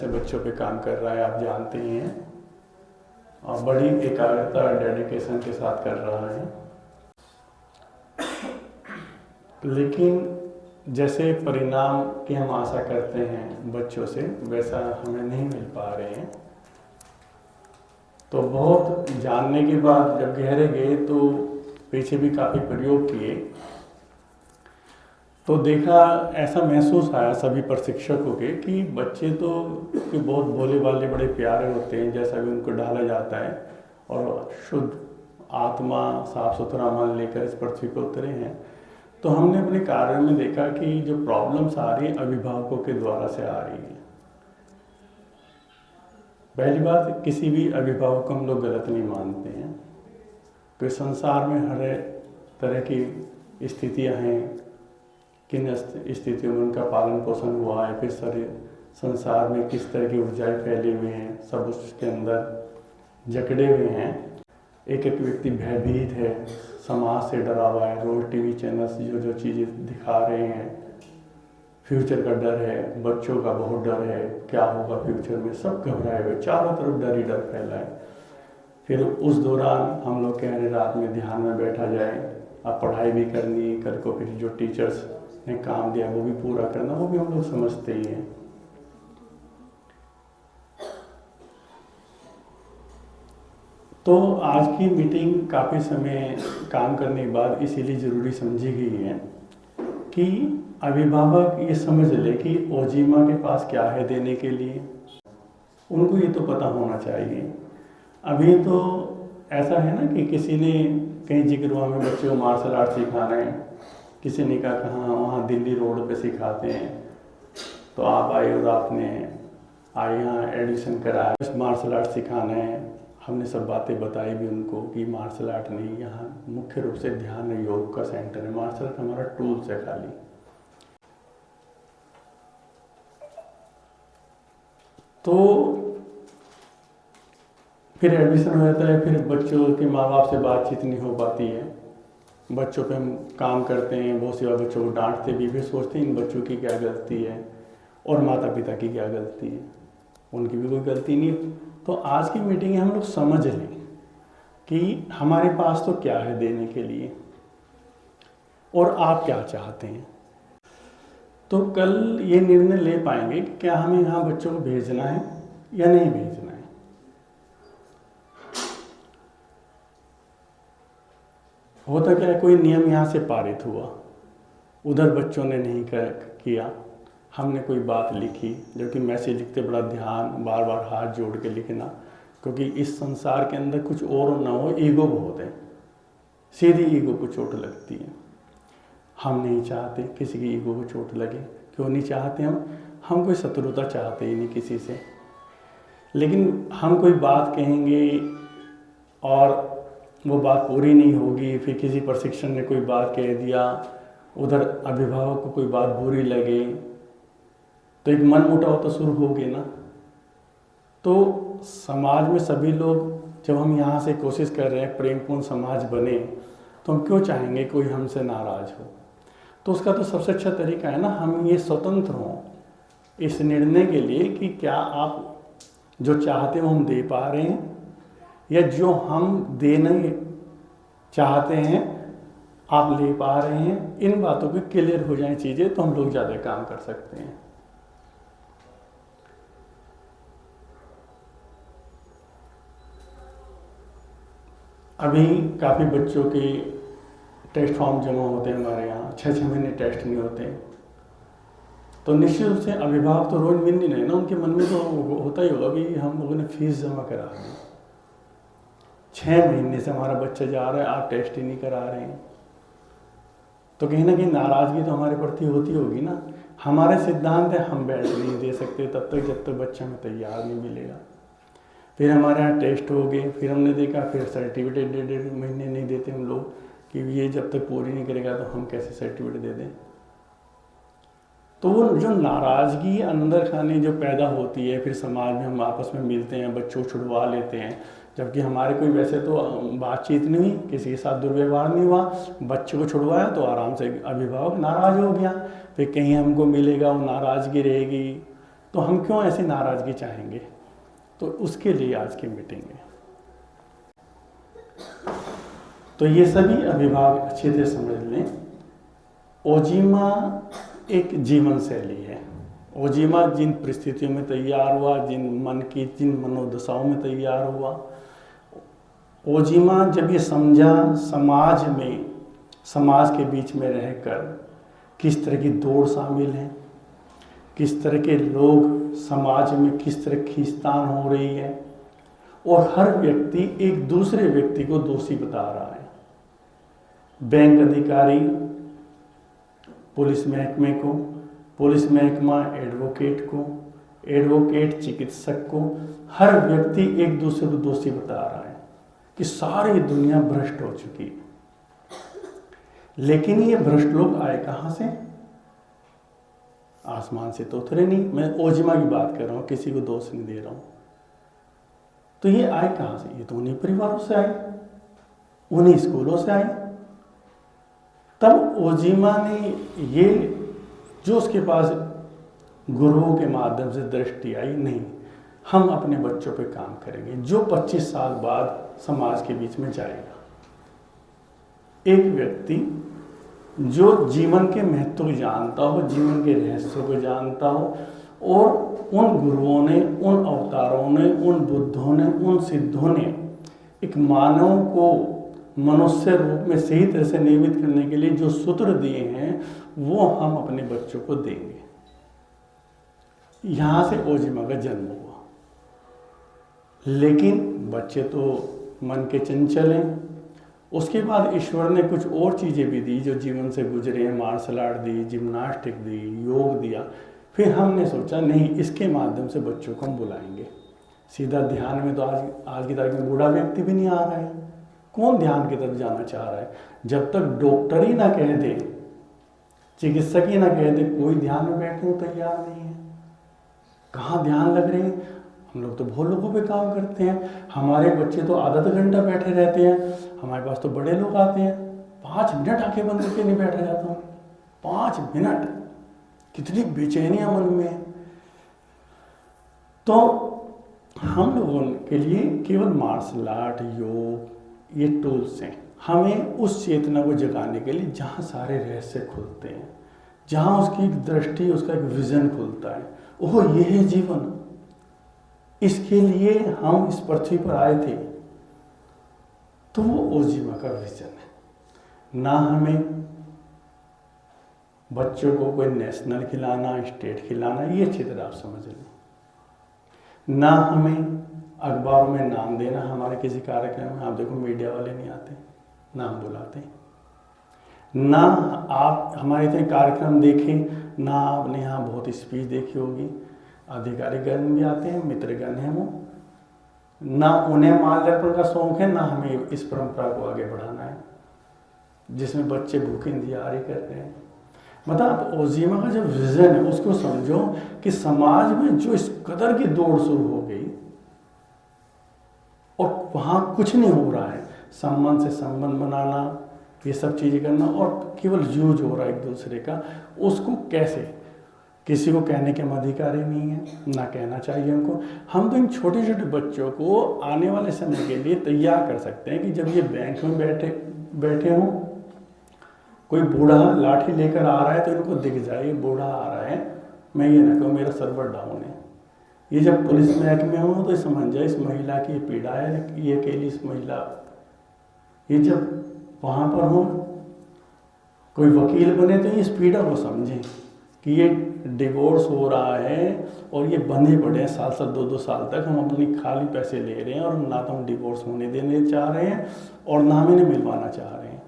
से बच्चों पे काम कर रहा है, आप जानते ही हैं, और बड़ी एकाग्रता और डेडिकेशन के साथ कर रहा है। लेकिन जैसे परिणाम की हम आशा करते हैं बच्चों से, वैसा हमें नहीं मिल पा रहे हैं। तो बहुत जानने के बाद जब गहरे गए तो पीछे भी काफ़ी प्रयोग किए, तो देखा, ऐसा महसूस आया सभी प्रशिक्षकों के कि बच्चे तो कि बहुत भोले भाले बड़े प्यारे होते हैं, जैसा भी उनको ढाला जाता है, और शुद्ध आत्मा साफ सुथरा मन लेकर इस पृथ्वी पर उतरे हैं। तो हमने अपने कार्य में देखा कि जो प्रॉब्लम्स आ रही हैं अभिभावकों के द्वारा से आ रही हैं। पहली बात, किसी भी अभिभावक को हम लोग गलत नहीं मानते हैं, क्योंकि संसार में हर तरह की स्थितियां हैं, किन स्थितियों में उनका पालन पोषण हुआ है, फिर सारे संसार में किस तरह की ऊर्जाएं फैली हुई हैं, सब उसके अंदर जकड़े हुए हैं। एक एक व्यक्ति भयभीत है, समाज से डरा हुआ है, रोज टीवी चैनल्स जो चीज़ें दिखा रहे हैं, फ्यूचर का डर है, बच्चों का बहुत डर है, क्या होगा फ्यूचर में, सब घबराए हुए, चारों तरफ डर ही डर फैला है। फिर उस दौरान हम लोग कह रहे रात में ध्यान में बैठा जाए, अब पढ़ाई भी करनी है, कल को फिर जो टीचर्स ने काम दिया वो भी पूरा करना, वो भी हम लोग समझते ही हैं। तो आज की मीटिंग काफ़ी समय काम करने के बाद इसीलिए ज़रूरी समझी गई है कि अभिभावक ये समझ ले कि ओजीमा के पास क्या है देने के लिए, उनको ये तो पता होना चाहिए। अभी तो ऐसा है ना कि किसी ने कहीं जिक्र हुआ में बच्चों को मार्शल आर्ट सिखाना है, किसी ने कहा कहाँ वहाँ दिल्ली रोड पे सिखाते हैं, तो आप आए और आपने आए यहाँ एडमिशन कराया, मार्शल आर्ट सिखाना है। हमने सब बातें बताई भी उनको कि मार्शल आर्ट नहीं, यहाँ मुख्य रूप से ध्यान योग का सेंटर है, मार्शल आर्ट हमारा टूल्स है खाली। तो फिर एडमिशन हो जाता है, फिर बच्चों के माँ बाप से बातचीत नहीं हो पाती है, बच्चों पे हम काम करते हैं, बहुत सी बार बच्चों को डांटते भी सोचते हैं इन बच्चों की क्या गलती है और माता पिता की क्या गलती है, उनकी भी कोई गलती नहीं है। तो आज की मीटिंग में हम लोग समझ लें कि हमारे पास तो क्या है देने के लिए और आप क्या चाहते हैं। तो कल ये निर्णय ले पाएंगे कि क्या हमें यहाँ बच्चों को भेजना है या नहीं भेजना है। होता क्या है, कोई नियम यहाँ से पारित हुआ, उधर बच्चों ने नहीं किया, हमने कोई बात लिखी, जो कि मैसेज लिखते बड़ा ध्यान, बार बार हाथ जोड़ के लिखना, क्योंकि इस संसार के अंदर कुछ और ना हो, ईगो बहुत है, सीधी ईगो को चोट लगती है। हम नहीं चाहते किसी की ईगो को चोट लगे, क्यों नहीं चाहते हम कोई शत्रुता चाहते ही नहीं किसी से। लेकिन हम कोई बात कहेंगे और वो बात पूरी नहीं होगी, फिर किसी प्रशिक्षण ने कोई बात कह दिया, उधर अभिभावक को कोई बात बुरी लगे, तो एक मन मुटाव तो शुरू हो गए ना। तो समाज में सभी लोग, जब हम यहाँ से कोशिश कर रहे हैं प्रेमपूर्ण समाज बने, तो हम क्यों चाहेंगे कोई हमसे नाराज हो। तो उसका तो सबसे अच्छा तरीका है ना, हम ये स्वतंत्र हों इस निर्णय के लिए कि क्या आप जो चाहते हो हम दे पा रहे हैं, या जो हम देना चाहते हैं आप ले पा रहे हैं। इन बातों की क्लियर हो जाए चीज़ें, तो हम लोग ज़्यादा काम कर सकते हैं। अभी काफ़ी बच्चों के टेस्ट फॉर्म जमा होते हैं हमारे यहाँ, 6-6 महीने टेस्ट नहीं होते, तो निश्चित रूप से अभिभावक तो रोज मिल नहीं रहे ना, उनके मन में तो होता ही होगा भी हम लोगों ने फीस जमा करा दी, 6 महीने से हमारा बच्चा जा रहा है, आप टेस्ट ही नहीं करा रहे हैं, तो कहीं ना कहीं नाराज़गी तो हमारे प्रति होती होगी ना। हमारे सिद्धांत है हम बैठ नहीं दे सकते तब तक जब तक बच्चा हमें तैयार नहीं मिलेगा। फिर हमारे यहाँ टेस्ट हो गए, फिर हमने देखा, फिर सर्टिफिकेट 1.5 महीने नहीं देते हम लोग कि ये जब तक पूरी नहीं करेगा तो हम कैसे सर्टिफिकेट दे दें। तो वो जो नाराज़गी अंदर खाने जो पैदा होती है, फिर समाज में हम आपस में मिलते हैं, बच्चों को छुड़वा लेते हैं, जबकि हमारे कोई वैसे तो बातचीत नहीं हुई, किसी के साथ दुर्व्यवहार नहीं हुआ, बच्चों को छुड़वाया तो आराम से अभिभावक नाराज़ हो गया, फिर कहीं हमको मिलेगा वो नाराज़गी रहेगी, तो हम क्यों ऐसी नाराज़गी चाहेंगे? तो उसके लिए आज की मीटिंग है। तो ये सभी अभिभावक अच्छे से समझ लें, ओजीमा एक जीवन शैली है। ओजीमा जिन परिस्थितियों में तैयार हुआ, जिन मनोदशाओं में तैयार हुआ, ओजीमा जब ये समझा समाज के बीच में रहकर किस तरह की दौड़ शामिल है, किस तरह के लोग समाज में किस तरह खींचतान हो रही है, और हर व्यक्ति एक दूसरे व्यक्ति को दोषी बता रहा है। बैंक अधिकारी पुलिस महकमे को, पुलिस महकमा एडवोकेट को, एडवोकेट चिकित्सक को, हर व्यक्ति एक दूसरे को दोषी बता रहा है कि सारी दुनिया भ्रष्ट हो चुकी है। लेकिन ये भ्रष्ट लोग आए कहाँ से? आसमान से तो उतरे नहीं। मैं ओजिमा की बात कर रहा हूँ, किसी को दोष नहीं दे रहा हूँ। तो ये आए कहाँ से? ये तो उन्हीं परिवारों से आए, उन्हीं स्कूलों से आए। तब ओजिमा ने ये जो उसके पास गुरुओं के माध्यम से दृष्टि आई, नहीं, हम अपने बच्चों पे काम करेंगे जो 25 साल बाद समाज के बीच में जाएगा। एक व्यक्ति जो जीवन के महत्व को जानता हो, जीवन के रहस्यों को जानता हो, और उन गुरुओं ने, उन अवतारों ने, उन बुद्धों ने, उन सिद्धों ने एक मानव को मनुष्य रूप में सही तरह से निर्मित करने के लिए जो सूत्र दिए हैं, वो हम अपने बच्चों को देंगे। यहाँ से ओजिमा का जन्म हुआ। लेकिन बच्चे तो मन के चंचल हैं। उसके बाद ईश्वर ने कुछ और चीज़ें भी दी जो जीवन से गुजरे हैं। मार्शल आर्ट दी, जिम्नास्टिक दी, योग दिया। फिर हमने सोचा नहीं, इसके माध्यम से बच्चों को हम बुलाएंगे। सीधा ध्यान में तो आज की तारीख में बूढ़ा व्यक्ति भी नहीं आ रहा है। कौन ध्यान की तरफ जाना चाह रहा है? जब तक डॉक्टर ही ना कह दे, चिकित्सक ही ना कह दे, कोई ध्यान में बैठने को तैयार नहीं है। कहाँ ध्यान लग रहे हैं? हम लोग तो बहुत लोगों पे काम करते हैं। हमारे बच्चे तो आधा घंटा बैठे रहते हैं। हमारे पास तो बड़े लोग आते हैं, 5 मिनट आंखें बंद करके नहीं बैठा जाता हूँ। 5 मिनट, कितनी बेचैनियां मन में है। तो हम लोगों के लिए केवल मार्शल आर्ट, योग, ये टूल्स हैं हमें उस चेतना को जगाने के लिए जहाँ सारे रहस्य खुलते हैं, जहाँ उसकी एक दृष्टि, उसका एक विजन खुलता है। ओह, ये है जीवन, इसके लिए हम इस पृथ्वी पर आए थे। तो वो ओजिमा का विजन है। ना हमें बच्चों को कोई नेशनल खिलाना, स्टेट खिलाना, ये अच्छी तरह आप समझ लें। ना हमें अखबारों में नाम देना। हमारे किसी कार्यक्रम में आप देखो मीडिया वाले नहीं आते, नाम बुलाते। ना आप हमारे इतने कार्यक्रम देखें, ना आपने यहाँ बहुत स्पीच देखी होगी, अधिकारीगण भी आते हैं, मित्रगण हैं वो। ना उन्हें माल्यार्पण का शौक है, ना हमें इस परंपरा को आगे बढ़ाना है जिसमें बच्चे भूखे इंतजार कर रहे हैं। मतलब ओजिमा का जो विजन है उसको समझो कि समाज में जो इस कदर की दौड़ शुरू हो गई और वहाँ कुछ नहीं हो रहा है, संबंध से संबंध बनाना, ये सब चीज़ें करना, और केवल यूज हो रहा है एक दूसरे का, उसको कैसे, किसी को कहने के हम अधिकारी नहीं है, ना कहना चाहिए उनको। हम तो इन छोटे छोटे बच्चों को आने वाले समय के लिए तैयार कर सकते हैं कि जब ये बैंक में बैठे हों, कोई बूढ़ा लाठी लेकर आ रहा है तो इनको दिख जाए ये बूढ़ा आ रहा है, मैं ये ना कहूँ मेरा सर्वर डाउन है। ये जब पुलिस महकमे हो तो समझ जाए इस महिला की पीड़ा है, ये अकेली इस महिला। ये जब वहाँ पर हो, कोई वकील बने तो इस पीड़ा को समझें कि ये डिवोर्स हो रहा है और ये बंधे पड़े हैं साल 2-2 साल तक। हम अपनी खाली पैसे ले रहे हैं और ना तो हम डिवोर्स होने देने चाह रहे हैं और ना हम इन्हें मिलवाना चाह रहे हैं।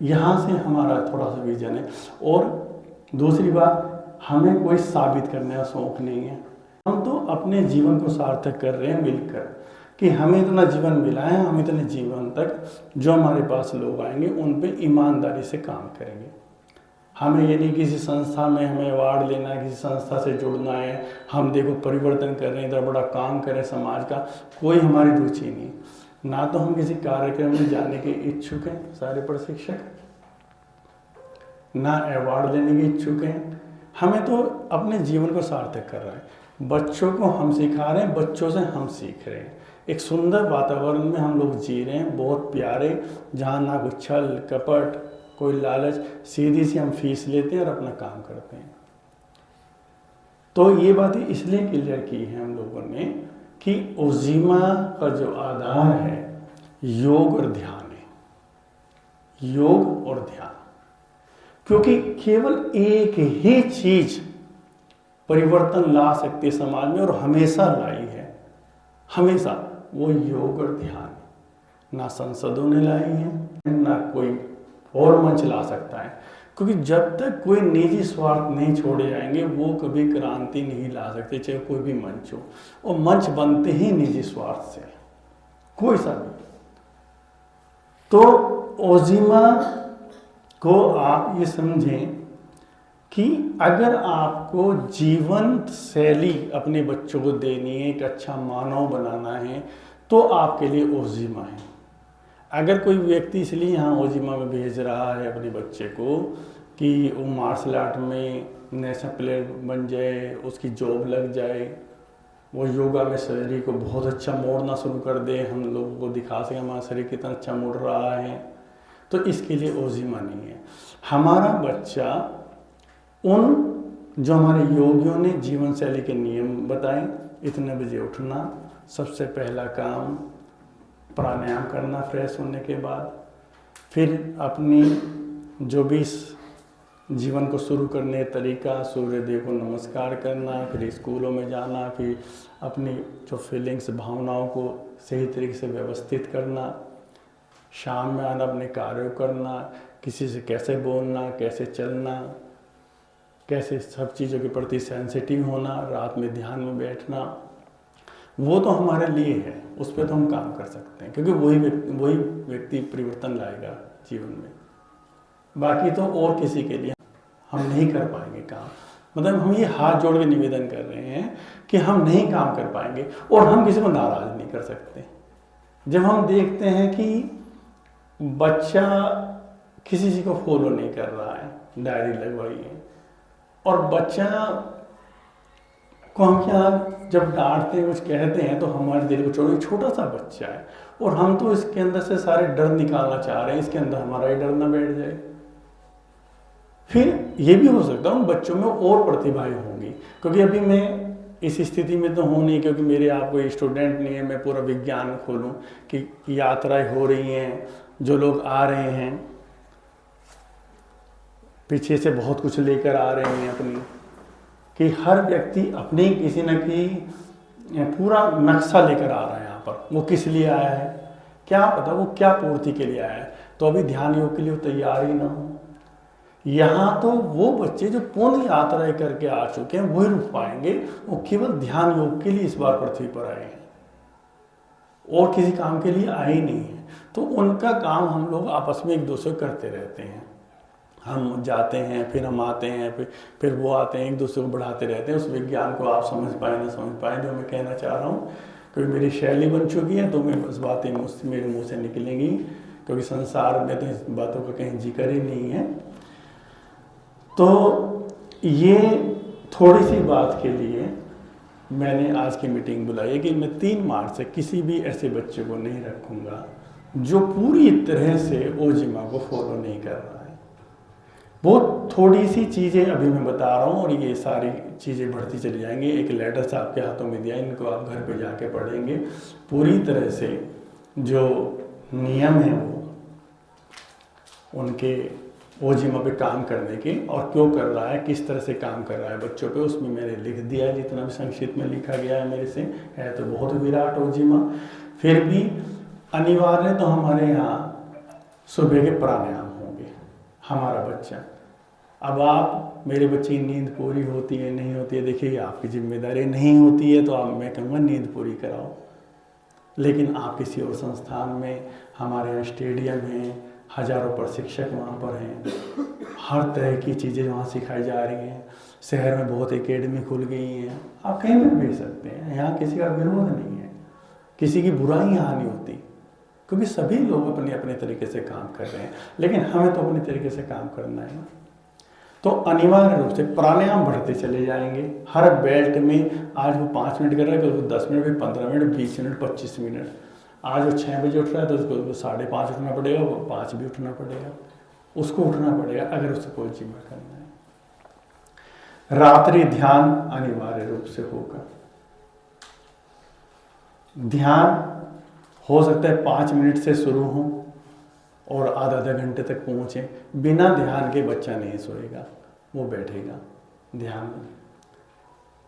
यहाँ से हमारा थोड़ा सा विजन है। और दूसरी बात, हमें कोई साबित करने का शौक नहीं है। हम तो अपने जीवन को सार्थक कर रहे हैं मिलकर कि हमें इतना जीवन मिला है, हम इतने जीवन तक जो हमारे पास लोग आएंगे उन पे ईमानदारी से काम करेंगे। हमें ये नहीं किसी संस्था में हमें अवार्ड लेना है, किसी संस्था से जुड़ना है, हम देखो परिवर्तन कर रहे हैं, इतना बड़ा काम करें समाज का, कोई हमारी रुचि नहीं। ना तो हम किसी कार्यक्रम में जाने के इच्छुक हैं सारे प्रशिक्षक, ना अवार्ड लेने के इच्छुक हैं। हमें तो अपने जीवन को सार्थक कर रहा है। बच्चों को हम सिखा रहे हैं, बच्चों से हम सीख रहे हैं। एक सुंदर वातावरण में हम लोग जी रहे हैं, बहुत प्यारे, जहाँ ना कोई छल कपट, कोई लालच, सीधी सी हम फीस लेते हैं और अपना काम करते हैं। तो ये बातें इसलिए क्लियर की है हम लोगों ने कि ओजीमा का जो आधार है योग और ध्यान है, योग और ध्यान। क्योंकि केवल एक ही चीज परिवर्तन ला सकती है समाज में और हमेशा लाई है, हमेशा, वो योग और ध्यान है। ना संसदों ने लाई है, ना कोई और मंच ला सकता है। क्योंकि जब तक कोई निजी स्वार्थ नहीं छोड़े जाएंगे वो कभी क्रांति नहीं ला सकते, चाहे कोई भी मंच हो। और मंच बनते ही निजी स्वार्थ से, कोई सा भी। तो ओजीमा को आप ये समझें कि अगर आपको जीवन शैली अपने बच्चों को देनी है, एक अच्छा मानव बनाना है, तो आपके लिए ओजीमा है। अगर कोई व्यक्ति इसलिए यहाँ ओजीमा में भेज रहा है अपने बच्चे को कि वो मार्शल आर्ट में नेशनल प्लेयर बन जाए, उसकी जॉब लग जाए, वो योगा में शरीर को बहुत अच्छा मोड़ना शुरू कर दे, हम लोगों को दिखा सके हमारा शरीर कितना अच्छा मुड़ रहा है, तो इसके लिए ओजीमा नहीं है। हमारा बच्चा उन जो हमारे योगियों ने जीवन शैली के नियम बताए, इतने बजे उठना, सबसे पहला काम प्राणायाम करना फ्रेश होने के बाद, फिर अपनी जो भी जीवन को शुरू करने तरीका, सूर्यदेव को नमस्कार करना, फिर स्कूलों में जाना, फिर अपनी जो फीलिंग्स भावनाओं को सही तरीके से व्यवस्थित करना, शाम में आना, अपने कार्यों करना, किसी से कैसे बोलना, कैसे चलना, कैसे सब चीज़ों के प्रति सेंसिटिव होना, रात में ध्यान में बैठना, वो तो हमारे लिए है, उस पर तो हम काम कर सकते हैं, क्योंकि वही व्यक्ति परिवर्तन लाएगा जीवन में। बाकी तो और किसी के लिए हम नहीं कर पाएंगे काम। मतलब हम ये हाथ जोड़ के निवेदन कर रहे हैं कि हम नहीं काम कर पाएंगे, और हम किसी को नाराज नहीं कर सकते। जब हम देखते हैं कि बच्चा किसी चीज़ को फॉलो नहीं कर रहा है, डायरी लगवाई है, और बच्चा को हम क्या जब डांटते हैं, कुछ कहते हैं, तो हमारे दिल को छोड़, छोटा सा बच्चा है और हम तो इसके अंदर से सारे डर निकालना चाह रहे हैं, इसके अंदर हमारा ही डर ना बैठ जाए। फिर ये भी हो सकता है उन बच्चों में और प्रतिभाएं होंगी, क्योंकि अभी मैं इस स्थिति में तो हूँ नहीं, क्योंकि मेरे आप कोई स्टूडेंट नहीं है मैं पूरा विज्ञान खोलूँ कि यात्राएं हो रही हैं, जो लोग आ रहे हैं पीछे से बहुत कुछ लेकर आ रहे हैं अपनी, कि हर व्यक्ति अपनी किसी न की पूरा नक्शा लेकर आ रहा है यहाँ पर। वो किस लिए आया है क्या पता, वो क्या पूर्ति के लिए आया है। तो अभी ध्यान योग के लिए वो तैयार ही ना हो। यहाँ तो वो बच्चे जो पूर्ण यात्राएं करके आ चुके हैं वही रुक पाएंगे, वो केवल ध्यान योग के लिए इस बार पृथ्वी पर आए हैं और किसी काम के लिए आए ही नहीं है। तो उनका काम हम लोग आपस में एक दूसरे करते रहते हैं। हम जाते हैं, फिर हम आते हैं, फिर वो आते हैं, एक दूसरे को बढ़ाते रहते हैं। उस विज्ञान को आप समझ पाए ना समझ पाए, जो मैं कहना चाह रहा हूँ, क्योंकि मेरी शैली बन चुकी है, तो मैं उस बातें मेरे मुँह से निकलेंगी, क्योंकि संसार में तो इस बातों का कहीं जिक्र ही नहीं है। तो ये थोड़ी सी बात के लिए मैंने आज की मीटिंग बुलाई है कि मैं 3 मार्च से किसी भी ऐसे बच्चे को नहीं रखूँगा जो पूरी तरह से ओजिमा को फॉलो नहीं कर रहा है। बहुत थोड़ी सी चीज़ें अभी मैं बता रहा हूँ और ये सारी चीज़ें बढ़ती चली जाएंगी। एक लेटर से आपके हाथों में दिया, इनको आप घर पे जाके पढ़ेंगे। पूरी तरह से जो नियम है वो उनके ओजिमा पे काम करने के, और क्यों कर रहा है, किस तरह से काम कर रहा है बच्चों पे, उसमें मैंने लिख दिया है। जितना भी संक्षिप्त में लिखा गया है मेरे से, है तो बहुत विराट ओजिमा। फिर भी अनिवार्य तो हमारे यहाँ सुबह के प्राणायाम होंगे। हमारा बच्चा, अब आप मेरे बच्चे की नींद पूरी होती है नहीं होती है, देखिए आपकी जिम्मेदारी नहीं होती है तो आप, मैं कहूँगा नींद पूरी कराओ। लेकिन आप किसी और संस्थान में, हमारे यहाँ स्टेडियम है, हजारों प्रशिक्षक वहाँ पर हैं, हर तरह की चीज़ें वहाँ सिखाई जा रही हैं। शहर में बहुत एकेडमी खुल गई हैं, आप कहीं भी भेज सकते हैं। यहाँ किसी का विरोध नहीं है, किसी की बुराई यहाँ नहीं होती, क्योंकि सभी लोग अपने अपने तरीके से काम कर रहे हैं। लेकिन हमें तो अपने तरीके से काम करना है। तो तो अनिवार्य रूप से प्राणायाम बढ़ते चले जाएंगे। हर बेल्ट में आज वो 5 मिनट कर रहा है, कल वो 10 मिनट, फिर 15 मिनट, 20 मिनट, 25 मिनट। आज वो 6 बजे उठ रहा है तो उसको 5:30 उठना पड़ेगा, वो 5 भी उठना पड़ेगा, उसको उठना पड़ेगा अगर उसको कोई जिम्मा करना है। रात्रि ध्यान अनिवार्य रूप से होगा। ध्यान हो सकता है 5 मिनट से शुरू हो और आधा घंटे तक पहुंचे। बिना ध्यान के बच्चा नहीं सोएगा, वो बैठेगा ध्यान में।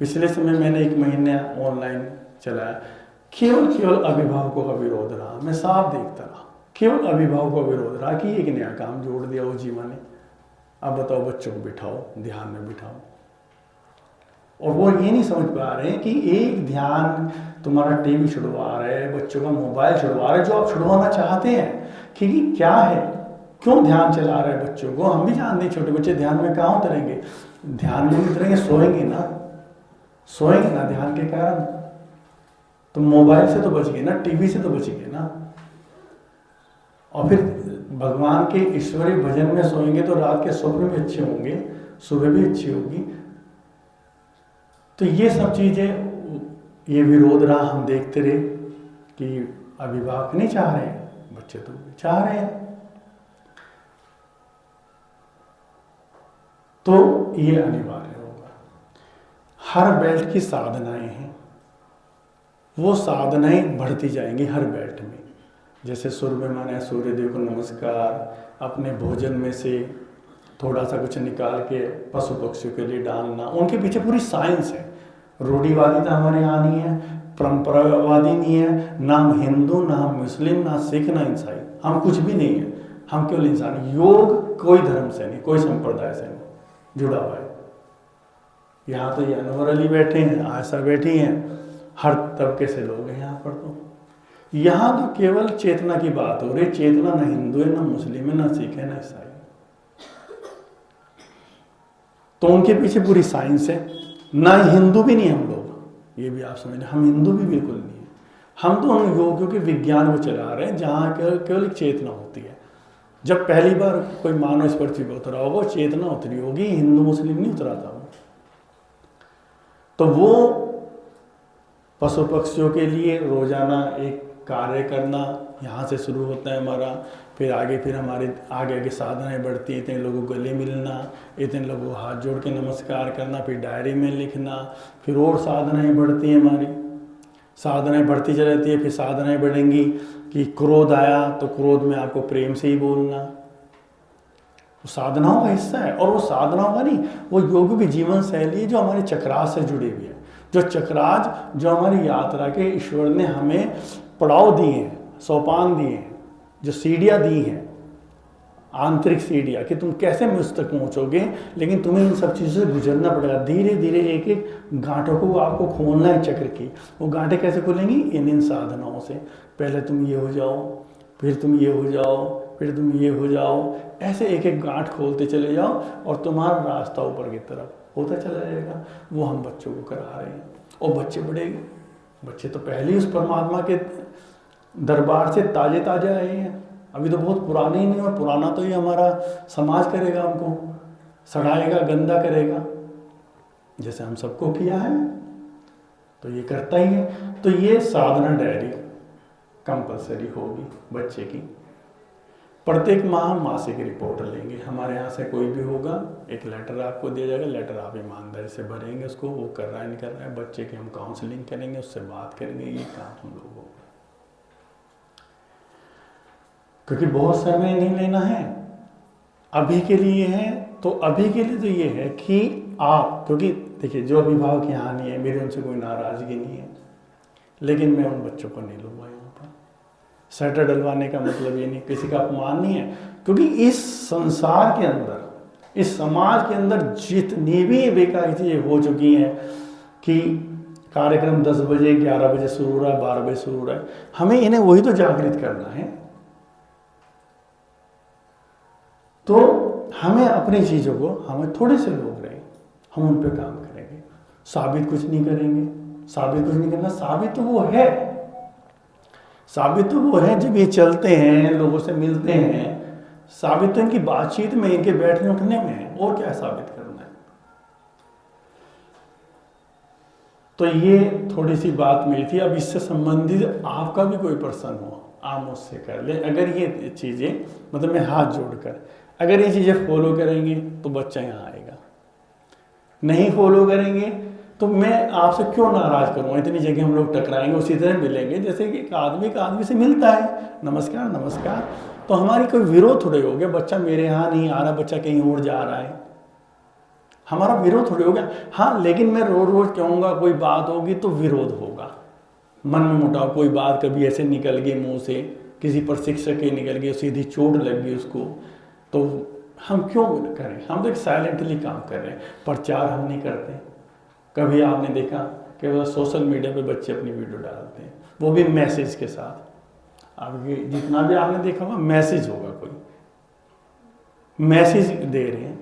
पिछले समय मैंने 1 महीने ऑनलाइन चलाया, केवल अभिभावकों का विरोध रहा। मैं साफ देखता रहा, केवल अभिभावकों का विरोध रहा कि एक नया काम जोड़ दिया वो जीवा ने। अब बताओ, बच्चों को बिठाओ, ध्यान में बिठाओ, और वो ये नहीं समझ पा रहे हैं कि एक ध्यान तुम्हारा टीवी छुड़वा रहा है, बच्चों का मोबाइल छुड़वा रहा है, जो आप छुड़वाना चाहते हैं, क्योंकि क्या है, क्यों ध्यान चला रहा है बच्चों को। हम भी जानते हैं छोटे बच्चे ध्यान में कहाँ उतरेंगे, ध्यान में उतरेंगे सोएंगे ना ध्यान के कारण। तो मोबाइल से तो बच गए ना, टीवी से तो बच गए ना। और फिर भगवान के ईश्वरीय भजन में सोएंगे तो रात के स्वप्न भी अच्छे होंगे, सुबह भी अच्छी होगी। तो ये सब चीजें, ये विरोध रहा, हम देखते रहे कि अभिभावक नहीं चाह रहे हैं, बच्चे तो चाह रहे हैं। तो ये अनिवार्य होगा। हर बेल्ट की साधनाएं हैं, वो साधनाएं बढ़ती जाएंगी हर बेल्ट में। जैसे सुर में माने सूर्यदेव को नमस्कार, अपने भोजन में से थोड़ा सा कुछ निकाल के पशु पक्षियों के लिए डालना, उनके पीछे पूरी साइंस है। रूढ़िवादी तो हमारे यहाँ नहीं है, परंपरावादी नहीं है, ना हम हिंदू, ना हम मुस्लिम, ना सिख, ना ईसाई, हम कुछ भी नहीं है, हम केवल इंसान। योग कोई धर्म से नहीं, कोई संप्रदाय से नहीं जुड़ा हुआ है। यहाँ तो ये अनवर अली बैठे हैं, आयशा बैठी हैं, हर तबके से लोग हैं यहाँ पर। तो यहाँ तो केवल चेतना की बात हो रही। चेतना ना हिंदू है, ना मुस्लिम है, ना सिख है, ना ईसाई। तो उनके पीछे पूरी साइंस है। ना हिंदू भी नहीं हम लोग, ये भी आप समझ, हम हिंदू भी बिल्कुल नहीं है। हम तो उन योगियों के विज्ञान को चला रहे हैं जहाँ केवल एक चेतना होती है। जब पहली बार कोई मानव इस पृथ्वी पर उतरा होगा, चेतना उतरी होगी, हिंदू मुस्लिम नहीं उतरा था वो। तो वो पशु पक्षियों के लिए रोजाना एक कार्य करना यहाँ से शुरू होता है हमारा। फिर हमारे आगे साधनाएं बढ़ती हैं। इतने लोगों को गले मिलना, इतने लोगों को हाथ जोड़ के नमस्कार करना, फिर डायरी में लिखना, फिर और साधनाएं बढ़ती हैं हमारी। साधनाएं बढ़ती चली जाती है। फिर साधनाएं बढ़ेंगी कि क्रोध आया तो क्रोध में आपको प्रेम से ही बोलना, वो साधनाओं का हिस्सा है। और वो साधनाओं का नहीं, वो योगी की जीवन शैली जो हमारे चक्रास से जुड़ी हुई है। जो चक्राज, जो हमारी यात्रा के ईश्वर ने हमें पड़ाव दिए हैं, सोपान दिए हैं, जो सीढ़ियाँ दी हैं, आंतरिक सीढ़ियाँ, कि तुम कैसे मुझ तक पहुँचोगे। लेकिन तुम्हें इन सब चीज़ों से गुजरना पड़ेगा। धीरे धीरे एक एक गांठों को आपको खोलना है चक्र की। वो गांठें कैसे खुलेंगी? इन साधनाओं से। पहले तुम ये हो जाओ, फिर तुम ये हो जाओ, फिर तुम ये हो जाओ। ऐसे एक एक गांठ खोलते चले जाओ और तुम्हारा रास्ता ऊपर की तरफ होता चला जाएगा। वो हम बच्चों को करा रहे हैं। और बच्चे तो पहले ही उस परमात्मा के दरबार से ताजे आए हैं। अभी तो बहुत पुराने ही नहीं, और पुराना तो ये हमारा समाज करेगा, हमको सड़ाएगा, गंदा करेगा, जैसे हम सबको किया है, तो ये करता ही है। तो ये साधना डायरी कंपलसरी होगी बच्चे की। प्रत्येक माह हम मासिक रिपोर्ट लेंगे। हमारे यहाँ से कोई भी होगा, एक लेटर आपको दिया जाएगा, लेटर आप ईमानदारी से भरेंगे उसको, वो कर रहा है नहीं कर रहा है। बच्चे की हम काउंसलिंग करेंगे, उससे बात करेंगे, ये काम हम लोग होगा। क्योंकि बहुत समय नहीं लेना है, अभी के लिए है। तो अभी के लिए तो ये है कि आप, क्योंकि देखिए जो अभिभावक यहाँ नहीं है, मेरी उनसे कोई नाराजगी नहीं है, लेकिन मैं उन बच्चों को नहीं लूँगा यहाँ पर। शटर डलवाने का मतलब ये नहीं, किसी का अपमान नहीं है। क्योंकि इस संसार के अंदर, इस समाज के अंदर जितनी भी बेकार चीज़ें हो चुकी हैं कि कार्यक्रम 10 बजे 11 बजे शुरू हो रहा है, 12 बजे शुरू हो रहा है, हमें इन्हें वही तो जागृत करना है। तो हमें अपनी चीज़ों को, हमें थोड़े से लोग रहे, हम उन पे काम करेंगे। साबित कुछ नहीं करेंगे, साबित कुछ नहीं करना। साबित तो वो है, साबित तो वो है जब ये चलते हैं, लोगों से मिलते हैं, साबित तो इनकी बातचीत में, इनके बैठने उठने में है, और क्या साबित करना है। तो ये थोड़ी सी बात मेरी थी। अब इससे संबंधित आपका भी कोई प्रश्न हो, आप मुझसे कर ले। अगर ये चीज़ें, मतलब मैं हाथ जोड़कर, अगर ये चीज़ें फॉलो करेंगे तो बच्चा यहाँ आएगा, नहीं फॉलो करेंगे तो मैं आपसे क्यों नाराज करूँगा। इतनी जगह हम लोग टकराएंगे, उसी तरह मिलेंगे जैसे कि एक आदमी से मिलता है, नमस्कार नमस्कार, तो हमारी कोई विरोध थोड़े हो गया, बच्चा मेरे यहाँ नहीं आ रहा, बच्चा कहीं और जा रहा है, हमारा विरोध थोड़े हो गया। हाँ, लेकिन मैं रोज रोज कहूँगा, कोई बात होगी तो विरोध होगा, मन में मुटाव, कोई बात कभी ऐसे निकल गई मुंह से, किसी पर शिक्षक की निकल गई, सीधी चोट लग गई उसको, तो हम क्यों करें। हम तो साइलेंटली काम कर रहे हैं, प्रचार हम नहीं करते। कभी आपने देखा कि वो सोशल मीडिया पे बच्चे अपनी वीडियो डालते हैं, वो भी मैसेज के साथ। अब जितना भी आपने देखा होगा मैसेज होगा, कोई मैसेज दे रहे हैं।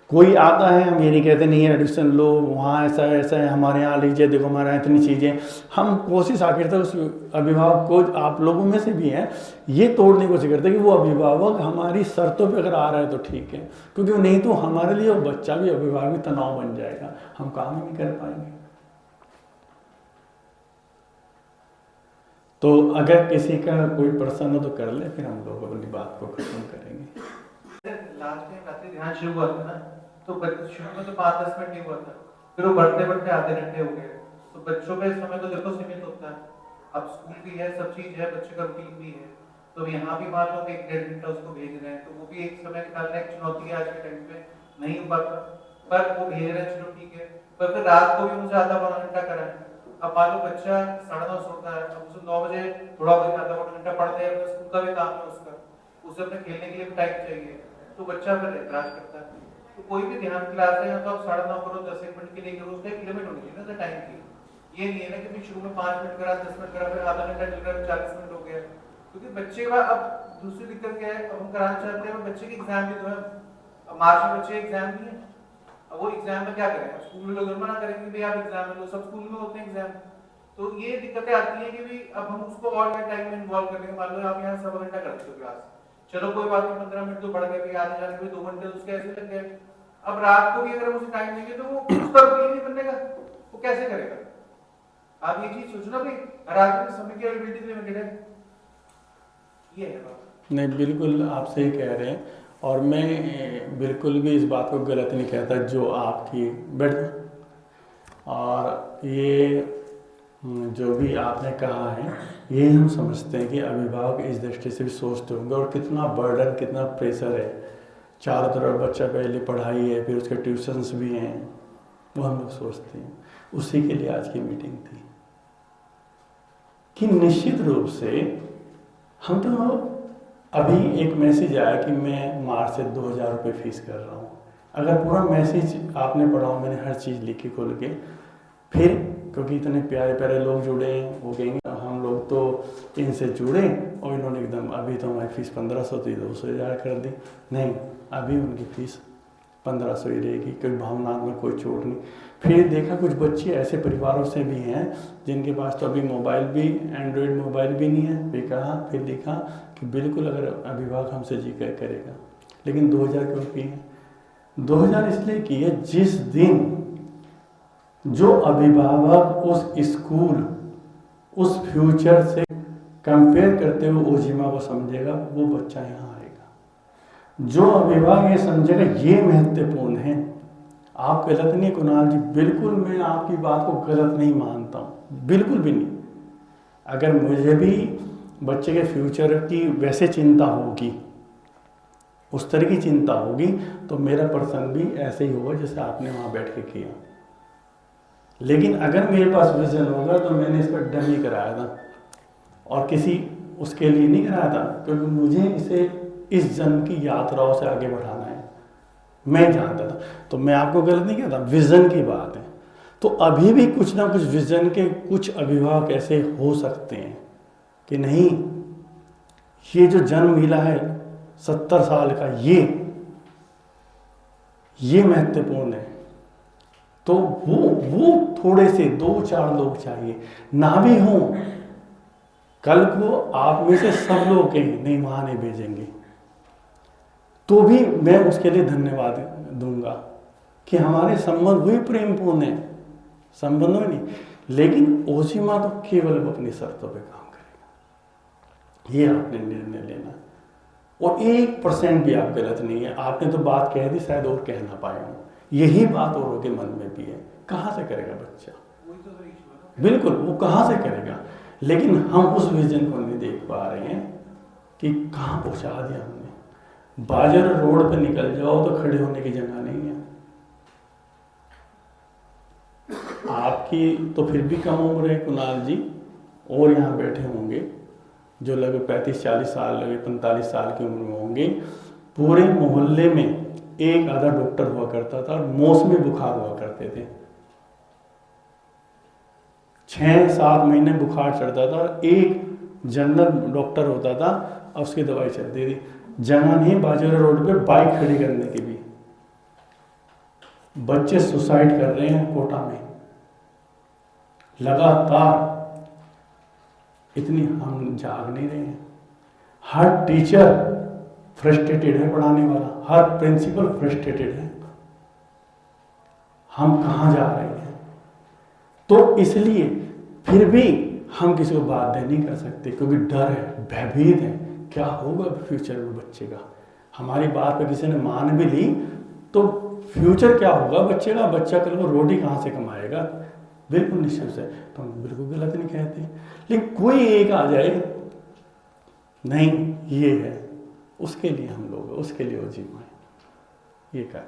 कोई आता है, हम ये नहीं कहते नहीं एडमिशन लो, वहाँ ऐसा है, हमारे यहाँ लीजिए, देखो हमारे यहाँ इतनी चीज़ें। हम कोशिश आखिर तक उस अभिभावक को, आप लोगों में से भी हैं, ये तोड़ने की कोशिश करते हैं कि वो अभिभावक हमारी शर्तों पे अगर आ रहा है तो ठीक है, क्योंकि नहीं तो हमारे लिए वो बच्चा भी, अभिभावक भी तनाव बन जाएगा, हम काम ही नहीं कर पाएंगे। तो अगर किसी का कोई प्रश्न हो तो कर ले, फिर हम लोग अपनी बात को खत्म करेंगे। लास्ट में रात्रि ध्यान शुरू हुआ था ना, तो शुरू में तो 5-10 मिनट नहीं हुआ था, फिर वो बढ़ते बढ़ते आधे घंटे हो गए। तो बच्चों पे समय तो देखो सीमित होता है, अब स्कूल भी है, सब चीज है, बच्चे का रूटीन भी है, तो यहाँ भी मान लो कि 1-1.5 घंटा उसको भेज रहे हैं, तो वो भी एक समय निकालना एक चुनौती है आज के टाइम पे, नहीं हो पाता, पर वो भेज रहे हैं, चलो ठीक है। पर फिर रात को भी मुझे आधा पौना घंटा कराएं। अब मान लो बच्चा 9:30 सोता है, अब उसे 9 बजे थोड़ा बहुत आधा पौना घंटा पढ़ते हैं, अपने स्कूल का भी काम है उसका, उसे अपने खेलने के लिए भी टाइम चाहिए, तो बच्चा फिर ऐतराज करता है। तो कोई भी ध्यान क्लास है, या तो आप 9:30 करो, 10 मिनट के लिए करो, उसका एक लिमिट होनी चाहिए ना टाइम की। ये नहीं है ना कि शुरू में 5 मिनट करा, 10 मिनट करा, फिर आधा घंटा चल रहा है, 40 मिनट हो गया। क्योंकि बच्चे का अब दूसरी दिक्कत क्या है, अब हम कराना चाहते हैं, बच्चे के एग्जाम भी तो है, अब मार्च में बच्चे एग्जाम भी है, अब वो एग्जाम में क्या करें, स्कूल में लोग मना करेंगे भाई आप एग्जाम में लो, सब स्कूल में होते हैं एग्जाम। तो ये दिक्कतें आती है कि भाई अब हम उसको और टाइम में इन्वॉल्व करेंगे। मान लो आप यहाँ 1.25 घंटा करते हो क्लास, चलो कोई बात नहीं, 15 मिनट तो बढ़ गए, आने जाने में 2 घंटे उसके ऐसे लग गए। अब रात को भी अगर उसे टाइम देंगे तो वो उसका रूटीन नहीं बनेगा, वो कैसे करेगा। आप ये चीज सोचना भाई, रात में समय की अवेलेबिलिटी लिमिटेड है, ये है बात। नहीं, बिल्कुल आप सही कह रहे हैं, और मैं बिल्कुल भी इस बात को गलत नहीं कहता जो आपकी बैठ, और ये जो भी आपने कहा है, ये हम समझते हैं कि अभिभावक इस दृष्टि से भी सोचते होंगे, और कितना बर्डन, कितना प्रेशर है, चारों तरफ बच्चा, पहले पढ़ाई है, फिर उसके ट्यूशन्स भी हैं, वो हम लोग सोचते हैं। उसी के लिए आज की मीटिंग थी कि निश्चित रूप से हम तो, अभी एक मैसेज आया कि मैं मार्च से 2000 रुपये फीस कर रहा हूँ। अगर पूरा मैसेज आपने पढ़ा हो, मैंने हर चीज़ लिखी खोल के, फिर क्योंकि इतने प्यारे प्यारे लोग जुड़े हैं, वो कहेंगे हम लोग तो इनसे जुड़े और इन्होंने एकदम अभी तो हमारी फीस 1500 थी 2,000 कर दी। नहीं, अभी उनकी फीस 1500 ही रहेगी, कोई भावनात्मक कोई चोट नहीं। फिर देखा कुछ बच्चे ऐसे परिवारों से भी हैं जिनके पास तो अभी मोबाइल भी, एंड्रॉयड मोबाइल भी नहीं है। फिर कहा, फिर लिखा कि बिल्कुल अगर अभिभावक हमसे जी करेगा, लेकिन 2000 क्यों की है? 2000 इसलिए की है, जिस दिन जो अभिभावक उस स्कूल, उस फ्यूचर से कंपेयर करते हुए ओजिमा को समझेगा, वो बच्चा यहाँ आएगा। जो अभिभावक ये समझेगा ये महत्वपूर्ण है। आप गलत नहीं कुणाल जी, बिल्कुल मैं आपकी बात को गलत नहीं मानता हूँ, बिल्कुल भी नहीं। अगर मुझे भी बच्चे के फ्यूचर की वैसे चिंता होगी, उस तरह की चिंता होगी, तो मेरा पर्सन भी ऐसे ही होगा जैसे आपने वहाँ बैठ के किया। लेकिन अगर मेरे पास विजन होगा तो मैंने इस पर डमी कराया था, और किसी उसके लिए नहीं कराया था, क्योंकि मुझे इसे इस जन्म की यात्राओं से आगे बढ़ाना है, मैं जानता था। तो मैं आपको गलत नहीं कहता, विजन की बात है। तो अभी भी कुछ ना कुछ विजन के कुछ अभिभावक ऐसे हो सकते हैं कि नहीं, ये जो जन्म मिला है 70 साल का, ये महत्वपूर्ण है। तो वो थोड़े से 2-4 लोग चाहिए, ना भी हों, कल को आप में से सब लोग कहें नहीं वहाँ नहीं भेजेंगे, तो भी मैं उसके लिए धन्यवाद दूंगा कि हमारे संबंध वही प्रेमपूर्ण है, संबंधों में नहीं। लेकिन ओजीमा तो केवल अपनी शर्तों पे काम करेगा, ये आपने निर्णय लेना। और 1% भी आप गलत नहीं है। आपने तो बात कह दी, शायद और कह ना पाए हो, यही बात औरों के मन में भी है। कहाँ से करेगा बच्चा? बिल्कुल, वो कहाँ से करेगा? लेकिन हम उस विजन को नहीं देख पा रहे हैं कि कहाँ पहुँचा दिया हमने। बाजार रोड पे निकल जाओ तो खड़े होने की जगह नहीं है। आपकी तो फिर भी कम उम्र है कुणाल जी, और यहाँ बैठे होंगे जो लगभग 35-40 साल, लगभग 45 साल की उम्र में होंगे। पूरे मोहल्ले में एक आधा डॉक्टर हुआ करता था और मौसमी बुखार हुआ करते थे। 6-7 महीने बुखार चढ़ता था और एक जनरल डॉक्टर होता था और उसकी दवाई चलती थी। जगह नहीं बाजार रोड पे बाइक खड़ी करने की भी। बच्चे सुसाइड कर रहे हैं कोटा में लगातार, इतनी हम जाग नहीं रहे हैं। हर टीचर फ्रस्ट्रेटेड है पढ़ाने वाला, हर प्रिंसिपल फ्रस्ट्रेटेड है। हम कहाँ जा रहे हैं? तो इसलिए फिर भी हम किसी को बाध्य नहीं कर सकते, क्योंकि डर है, भयभीत है, क्या होगा फ्यूचर में बच्चे का। हमारी बात पे किसी ने मान भी ली तो फ्यूचर क्या होगा बच्चे का? बच्चा कल को रोटी कहाँ से कमाएगा? बिल्कुल निश्चित से, तो हम बिल्कुल गलत नहीं कहते। लेकिन कोई एक आ जाए, नहीं ये है, उसके लिए हम लोग, उसके लिए वो जीवन है, ये कर।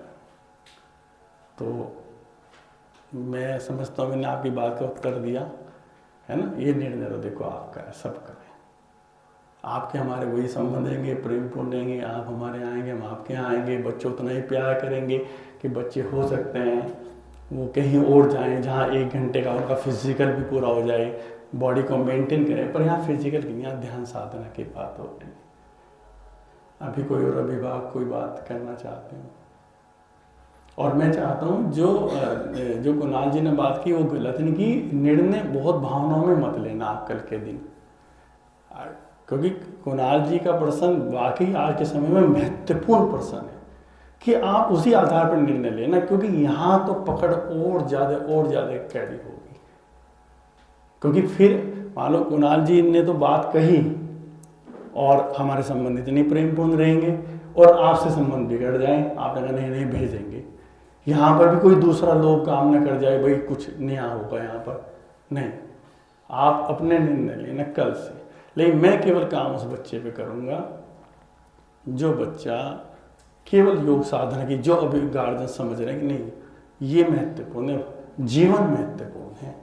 तो मैं समझता हूँ मैंने आपकी बात का उत्तर दिया है ना। ये निर्णय तो देखो आपका है, सबका है। आपके हमारे वही संबंध रहेंगे, प्रेमपूर्ण रहेंगे। आप हमारे यहाँ आएंगे, हम आपके यहाँ आएंगे। बच्चे उतना ही प्यार करेंगे कि बच्चे हो सकते हैं वो कहीं और जाएं जहाँ 1 घंटे का उनका फिजिकल भी पूरा हो जाए, बॉडी को मेंटेन करें। पर यहाँ फिजिकल की, यहाँ ध्यान साधना की बात हो रही है। अभी कोई और अभिभावक कोई बात करना चाहते हो? और मैं चाहता हूँ जो कुणाल जी ने बात की वो गलत नहीं की। निर्णय बहुत भावनाओं में मत लेना आप कल के दिन, क्योंकि कुणाल जी का प्रश्न वाकई आज के समय में महत्वपूर्ण प्रश्न है कि आप उसी आधार पर निर्णय लेना, क्योंकि यहाँ तो पकड़ और ज़्यादा कैडी होगी। क्योंकि फिर मान लो कुणाल जी ने तो बात कही और हमारे संबंध इतने प्रेमपूर्ण रहेंगे और आपसे संबंध बिगड़ जाए, आपने कहा नहीं भेजेंगे। यहाँ पर भी कोई दूसरा लोग काम न कर जाए, भाई कुछ नया होगा यहाँ पर, नहीं। आप अपने निर्णय लेना कल से। लेकिन मैं केवल काम उस बच्चे पे करूँगा जो बच्चा केवल योग साधना की, जो अभी गार्जियन समझ रहे हैं कि नहीं ये महत्वपूर्ण है, जीवन महत्वपूर्ण है,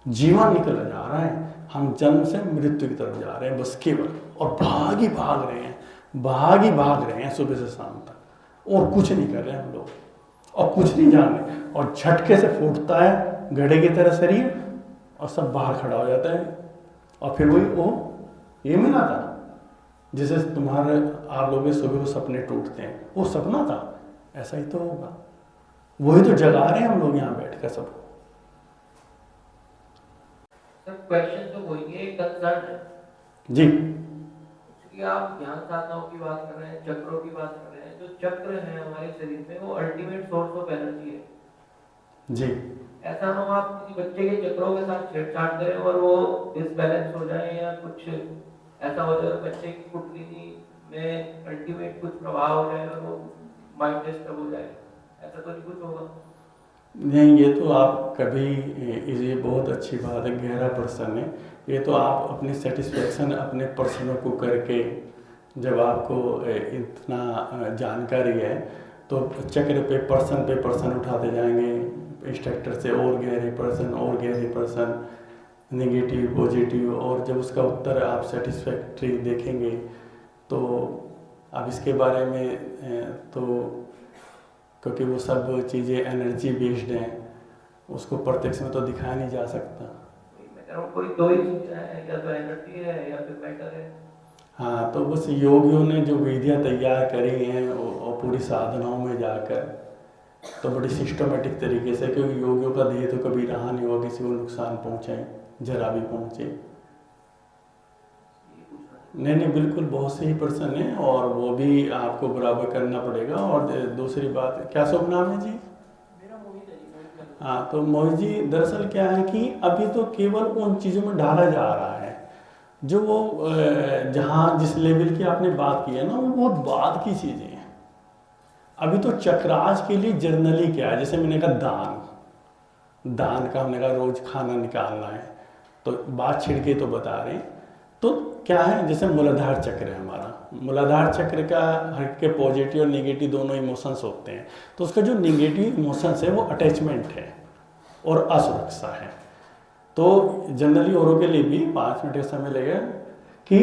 जीवन निकल जा रहा है, हम जन्म से मृत्यु की तरफ जा रहे हैं बस केवल, और भाग ही भाग रहे हैं सुबह से शाम तक, और कुछ नहीं कर रहे हैं हम लोग, और कुछ नहीं जान रहे। और झटके से फूटता है घड़े की तरह शरीर और सब बाहर खड़ा हो जाता है, और फिर वही वो ये मिला था जिसे तुम्हारे आप लोग सुबह को सपने टूटते हैं, वो सपना था, ऐसा ही तो होगा। वही तो जगा रहे हैं हम लोग यहाँ बैठ कर सब। क्वेश्चन तो वही है, कंसर्न है जी, कि आप ध्यान साधनाओं की बात कर रहे हैं, चक्रों की बात कर रहे हैं। जो चक्र है हमारे शरीर में वो अल्टीमेट सोर्स ऑफ एनर्जी है जी। ऐसा ना हो आप किसी बच्चे के चक्रों के साथ छेड़छाड़ करें और वो डिसबैलेंस हो जाए या कुछ ऐसा हो जाए बच्चे की कुंडलिनी में अल्टीमेट कुछ प्रभाव हो जाए और वो माइंड डिस्टर्ब हो जाए, ऐसा तो नहीं कुछ होगा? नहीं, ये तो आप कभी, ये बहुत अच्छी बात है, गहरा प्रश्न है। ये तो आप अपनी सेटिस्फेक्शन अपने प्रश्नों को करके, जब आपको इतना जानकारी है तो चक्र पे पर्सन उठाते जाएंगे इंस्ट्रक्टर से, और गहरे पर्सन, नेगेटिव पॉजिटिव, और जब उसका उत्तर आप सेटिस्फैक्ट्री देखेंगे तो अब इसके बारे में तो, क्योंकि वो सब चीज़ें एनर्जी बेस्ड हैं, उसको प्रत्यक्ष में तो दिखाया नहीं जा सकता। कोई दो ही चीज़ है, या तो एनर्जी है या फिर मैटर है। हाँ, तो बस योगियों ने जो विधियाँ तैयार करी हैं और पूरी साधनाओं में जाकर, तो बड़ी सिस्टमेटिक तरीके से, क्योंकि योगियों का ध्येय तो कभी रहा नहीं होगा किसी को नुकसान पहुँचाए, जरा भी पहुँचे। नहीं नहीं, बिल्कुल बहुत सही पर्सन है और वो भी आपको बराबर करना पड़ेगा। और दूसरी बात, क्या शुभ नाम है जी? मेरा मोहित है जी, मोहित है। हाँ, तो मोहित जी दरअसल क्या है कि अभी तो केवल उन चीज़ों में ढाला जा रहा है जो वो जहाँ जिस लेवल की आपने बात की है ना, वो बहुत बाद की चीज़ें हैं। अभी तो चक्राज के लिए जर्नली क्या है, जैसे मैंने कहा दान का हमने कहा रोज खाना निकालना है, तो बात छिड़के तो बता रहे हैं। तो क्या है, जैसे मूलाधार चक्र है हमारा, मूलाधार चक्र का हर के पॉजिटिव और नेगेटिव दोनों इमोशंस होते हैं। तो उसका जो नेगेटिव इमोशंस है वो अटैचमेंट है और असुरक्षा है। तो जनरली औरों के लिए भी 5 मिनट का समय लगेगा कि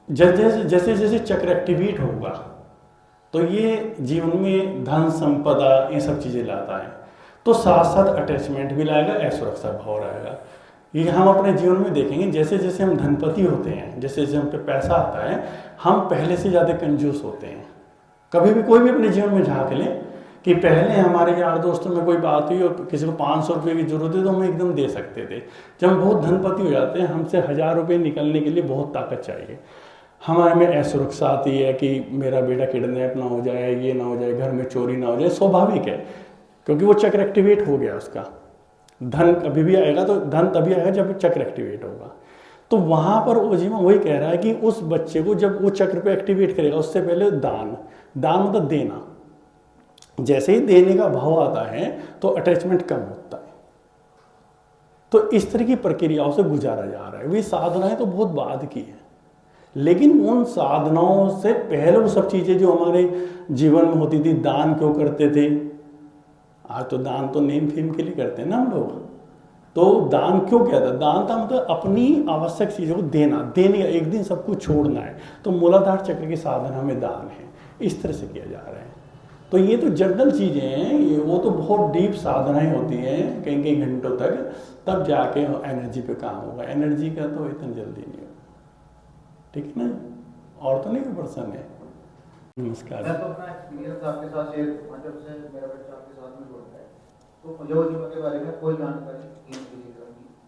जैसे जैसे जैसे चक्र एक्टिवेट होगा तो ये जीवन में धन संपदा ये सब चीज़ें लाता है। तो साथ साथ अटैचमेंट भी लाएगा, असुरक्षा भाव रहेगा। ये हम अपने जीवन में देखेंगे, जैसे जैसे हम धनपति होते हैं, जैसे जैसे हम पे पैसा आता है, हम पहले से ज़्यादा कंजूस होते हैं। कभी भी कोई भी अपने जीवन में झांक ले कि पहले हमारे यार दोस्तों में कोई बात हुई और किसी को 500 रुपये की जरूरत है तो हम एकदम दे सकते थे। जब हम बहुत धनपति हो जाते हैं, हमसे 1000 रुपये निकलने के लिए बहुत ताकत चाहिए। हमारे में असुरक्षा आती है कि मेरा बेटा किडनैप ना हो जाए, ये ना हो जाए, घर में चोरी ना हो जाए। स्वाभाविक है, क्योंकि वो चक्र एक्टिवेट हो गया उसका। धन कभी भी आएगा तो धन तभी आएगा जब चक्र एक्टिवेट होगा। तो वहाँ पर ओजिमा वही कह रहा है कि उस बच्चे को जब वो चक्र पे एक्टिवेट करेगा, उससे पहले दान मतलब देना। जैसे ही देने का भाव आता है तो अटैचमेंट कम होता है। तो इस तरह की प्रक्रियाओं से गुजारा जा रहा है। वे साधनाएं तो बहुत बाद की है, लेकिन उन साधनाओं से पहले वो सब चीज़ें जो हमारे जीवन में होती थी, दान क्यों करते थे? आज तो दान तो नेम फेम के लिए करते हैं ना हम लोग। तो दान क्यों किया था? दान था मतलब अपनी आवश्यक चीज़ों को देने एक दिन सब कुछ छोड़ना है। तो मूलाधार चक्र की साधना में दान है, इस तरह से किया जा रहा है। तो ये तो जनरल चीज़ें हैं, वो तो बहुत डीप साधनाएं होती हैं कई कई घंटों तक, तब जाके एनर्जी पे काम होगा। एनर्जी का तो इतना जल्दी नहीं होगा, ठीक है ना? और तो नहीं कोई पर्सन है? नमस्कार। मैं तो अपना एक्सपीरियंस आपके साथ शेयर करूँगा। जब से मेरा बच्चा आपके साथ में जुड़ता है तो मुझे ओजिमा के बारे में कोई जानकारी नहीं थी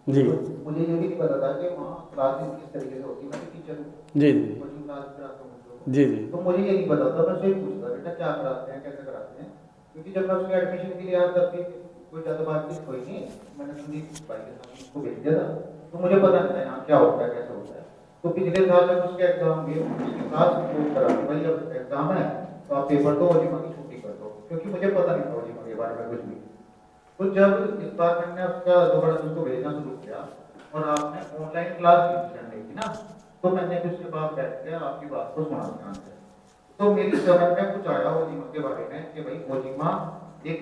जी। तो मुझे ये भी नहीं पता था कि वहाँ क्लासेस किस तरीके से होती है। मैं टीचर हूँ, जी जी कोचिंग क्लास कराता हूँ बच्चों को। जी जी। तो मुझे ये नहीं पता था। मैं उससे पूछता बेटा क्या कराते हैं, कैसे कराते हैं, क्योंकि जब मैं उसके एडमिशन के लिए आया तब भी कोई ज़्यादा बातचीत हुई नहीं। मैंने संदीप भाई के साथ उसको भेज दिया था, तो मुझे पता नहीं था यहाँ क्या होता है, कैसे होता है। तो पिछले साल जब उसके एग्जाम दिए, उसके साथ वो करा कि भाई अब एग्जाम है तो आप पेपर दो, ओजिमा की छुट्टी कर दो, क्योंकि मुझे पता नहीं था ओजिमा के बारे में कुछ भी। तो जब इस बार मैंने उसका दोबारा उसको भेजना शुरू किया और आपने ऑनलाइन क्लास दी थी ना, तो मैंने भी उसके बाद बैठ के आपकी बात को सुना ध्यान से। तो मेरी समझ में कुछ आया ओजिमा के बारे में कि भाई ओजिमा एक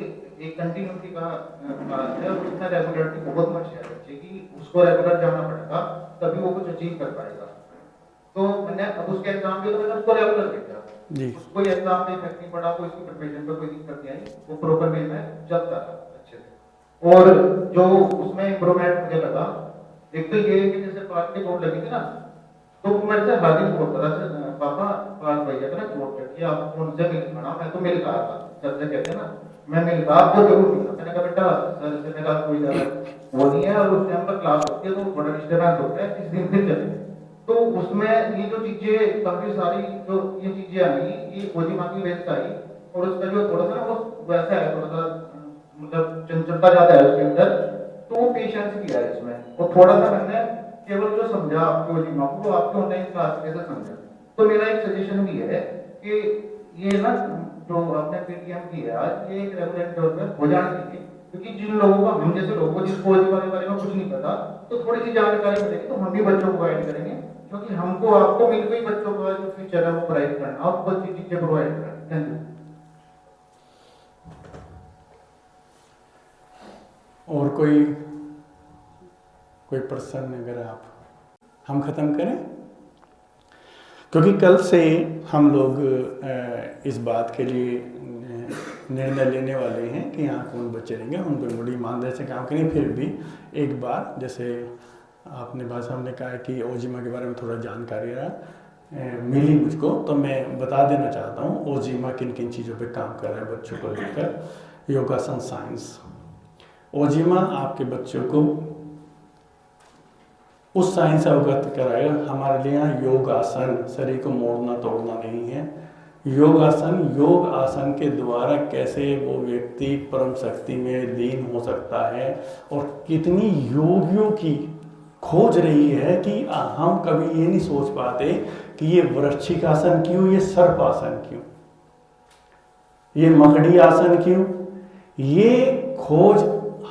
कंटिन्यूटी का क्लास है और उसमें रेगुलरिटी बहुत मच है बच्चे की, उसको रेगुलर जाना पड़ेगा तभी वो कुछ अचीव कर पाएगा। तो मैंने अब उसके एग्जाम दिए तो मैंने उसको रेगुलर भेजा जी। उसको एग्जाम में इफेक्ट नहीं पड़ा, कोई इसकी प्रिपरेशन पे कोई दिक्कत नहीं आई, वो प्रॉपर वे में चलता था अच्छे से। और जो उसमें इंप्रूवमेंट मुझे लगा, एक तो ये कि जैसे पास की बोर्ड लगी थी ना, तो वो मेरे से हाजिर बोलता था, पापा पास भैया का ना चोट चढ़ी, आप उनसे मिल खाना। मैं तो मिल कहा था, सर से कहते ना, मैं मिल कहा आपको जरूर मिला। मैंने कहा बेटा सर से मेरा कोई ज्यादा वो नहीं है, और उस टाइम पर क्लास होती है तो बड़ा डिस्टर्बेंस होता है, इस दिन फिर चले। तो उसमें ये जो चीजें काफी सारी जो ये चीजें आई, ये ओजिमा की वजह से आई। और उसका जो थोड़ा सा ना वो वैसा है, थोड़ा सा मतलब चंचलता ज्यादा है उसके अंदर, तो वो पेशेंस भी है इसमें। और थोड़ा सा मैंने केवल जो समझा आपके ओजिमा को, वो आपके ऑनलाइन क्लास कैसे समझा। तो मेरा एक सजेशन भी है कि ये ना जो आपने पीटीएम की है आज, ये एक रेगुलर तौर पर हो जानी चाहिए, क्योंकि जिन लोगों को, हम जैसे लोगों को जिसको ओजिमा के बारे में कुछ नहीं पता, तो थोड़ी सी जानकारी मिलेगी तो हम भी बच्चों को गाइड करेंगे, क्योंकि हमको आपको मिल गई बच्चों का जो फ्यूचर है वो ब्राइट करना, आपको अच्छी चीजें प्रोवाइड करना। Thank you. और कोई प्रश्न अगर आप, हम ख़त्म करें, क्योंकि कल से हम लोग इस बात के लिए निर्णय लेने वाले हैं कि यहाँ कौन बच्चे रहेंगे, उन पर बड़ी ईमानदारी से काम करेंगे। फिर भी एक बार, जैसे आपने भाषा में कहा कि ओजिमा के बारे में थोड़ा जानकारी मिली मुझको, तो मैं बता देना चाहता हूँ ओजिमा किन किन चीज़ों पे काम कर रहा है बच्चों को लेकर। योगासन साइंस, ओजिमा आपके बच्चों को उस साइंस से अवगत कराएगा। हमारे लिए यहाँ योग आसन, शरीर को मोड़ना तोड़ना नहीं है। योग आसन के द्वारा कैसे वो व्यक्ति परम शक्ति में लीन हो सकता है, और कितनी योगियों की खोज रही है कि हम कभी ये नहीं सोच पाते कि ये वृश्चिक आसन क्यों, ये सर्प आसन क्यों, ये मकड़ी आसन क्यों। ये खोज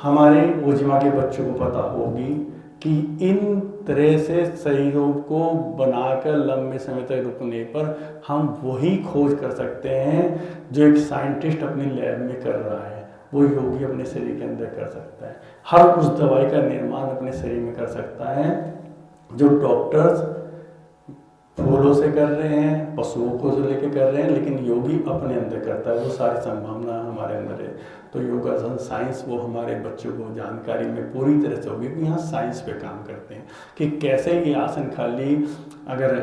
हमारे ओजिमा के बच्चों को पता होगी कि इन तरह से शरीरों को बनाकर लंबे समय तक रुकने पर हम वही खोज कर सकते हैं जो एक साइंटिस्ट अपनी लैब में कर रहा है, वो योगी अपने शरीर के अंदर कर सकता है। हर उस दवाई का निर्माण अपने शरीर में कर सकता है जो डॉक्टर्स फूलों से कर रहे हैं, पशुओं को जो लेके कर रहे हैं, लेकिन योगी अपने अंदर करता है। वो सारी संभावना हमारे अंदर है। तो योगासन साइंस वो हमारे बच्चों को जानकारी में पूरी तरह से होगी कि यहाँ साइंस पे काम करते हैं कि कैसे ये आसन, खाली अगर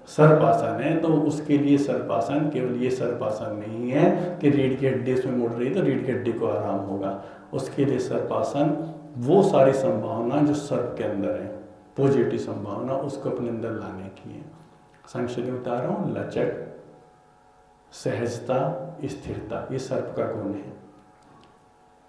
सर्पासन है तो उसके लिए सर्पासन केवल ये सर्पासन नहीं है कि रीढ़ की हड्डी उसमें मुड़ रही है तो रीढ़ की हड्डी को आराम होगा। उसके लिए सर्पासन वो सारी संभावना जो सर्प के अंदर है, पॉजिटिव संभावना, उसको अपने अंदर लाने की है। संक्षेप में बता रहा हूँ, लचक, सहजता, स्थिरता, ये सर्प का गुण है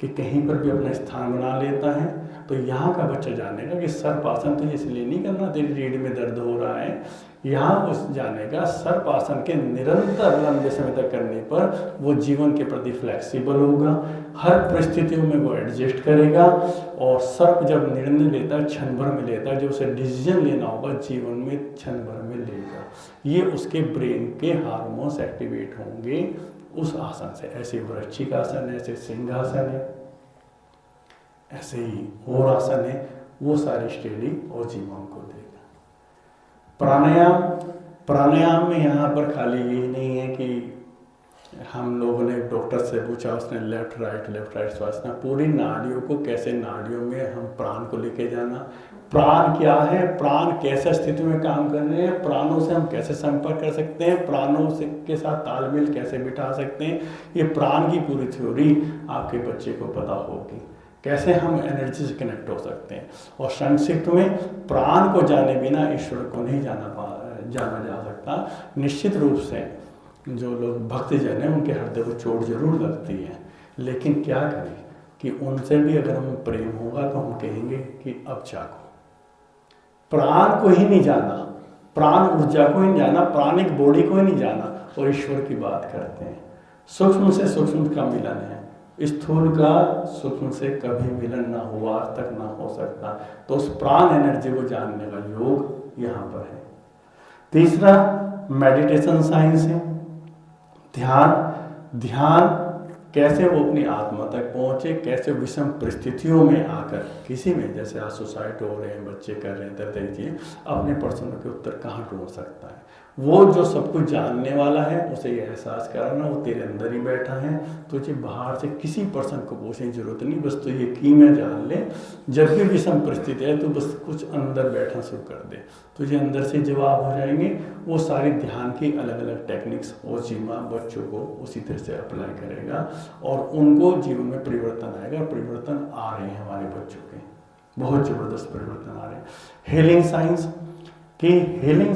कि कहीं पर भी अपना स्थान बना लेता है। तो यहाँ का बच्चा जानेगा कि सर्पासन तो इसलिए नहीं करना तेरी रीढ़ में दर्द हो रहा है, यहाँ उस जानेगा सर्पासन के निरंतर लंबे समय तक करने पर वो जीवन के प्रति फ्लेक्सिबल होगा, हर परिस्थितियों में वो एडजस्ट करेगा। और सर्प जब निर्णय लेता है क्षण भर में लेता है, जब उसे डिसीजन लेना होगा जीवन में क्षण भर में लेगा। ये उसके ब्रेन के हार्मोन्स एक्टिवेट होंगे उस आसन से। ऐसे वृश्चिक आसन है, ऐसे सिंहासन है, ऐसे ही और आसन है, वो सारी स्टडी और जीवन को देगा। प्राणायाम में यहाँ पर खाली यही नहीं है कि हम लोगों ने डॉक्टर से पूछा, उसने लेफ्ट राइट श्वास, पूरी नाड़ियों को कैसे, नाड़ियों में हम प्राण को लेके जाना, प्राण क्या है, प्राण कैसे स्थिति में काम कर रहे हैं, प्राणों से हम कैसे संपर्क कर सकते हैं, प्राणों से के साथ तालमेल कैसे बिठा सकते हैं, ये प्राण की पूरी थ्योरी आपके बच्चे को पता होगी। कैसे हम एनर्जी से कनेक्ट हो सकते हैं। और संक्षिप्त में प्राण को जाने बिना ईश्वर को नहीं जाना जा सकता। निश्चित रूप से जो लोग भक्तजन हैं उनके हृदय को चोट जरूर लगती है, लेकिन क्या करें कि उनसे भी अगर हमें प्रेम होगा तो हम कहेंगे कि अब जागो। प्राण को ही नहीं जाना, प्राण ऊर्जा को ही नहीं जाना, प्राणिक बॉडी को ही नहीं जाना, और ईश्वर की बात करते हैं। सूक्ष्म से सूक्ष्म का मिलन है, स्थूल का सूक्ष्म से कभी मिलन ना हुआ, आज तक ना हो सकता। तो उस प्राण एनर्जी को जानने का योग यहाँ पर है। तीसरा मेडिटेशन साइंस है, ध्यान कैसे वो अपनी आत्मा तक पहुँचे, कैसे विषम परिस्थितियों में आकर किसी में, जैसे आज सुसाइड हो रहे हैं, बच्चे कर रहे हैं तरह चीज़, अपने प्रश्नों के उत्तर कहाँ ढूंढ सकता है। वो जो सब कुछ जानने वाला है उसे ये एहसास कराना, वो तेरे अंदर ही बैठा है, तुझे बाहर से किसी पर्सन को पूछने की जरूरत नहीं, बस तो ये की में जान ले। जब भी विषम परिस्थिति है तो बस कुछ अंदर बैठना शुरू कर दे, तुझे अंदर से जवाब हो जाएंगे। वो सारी ध्यान की अलग अलग टेक्निक्स और जीवा बच्चों को उसी तरह से अप्लाई करेगा और उनको जीवन में परिवर्तन आएगा। परिवर्तन आ रहे हैं हमारे बच्चों के, बहुत ज़बरदस्त परिवर्तन आ रहे हैं। हीलिंग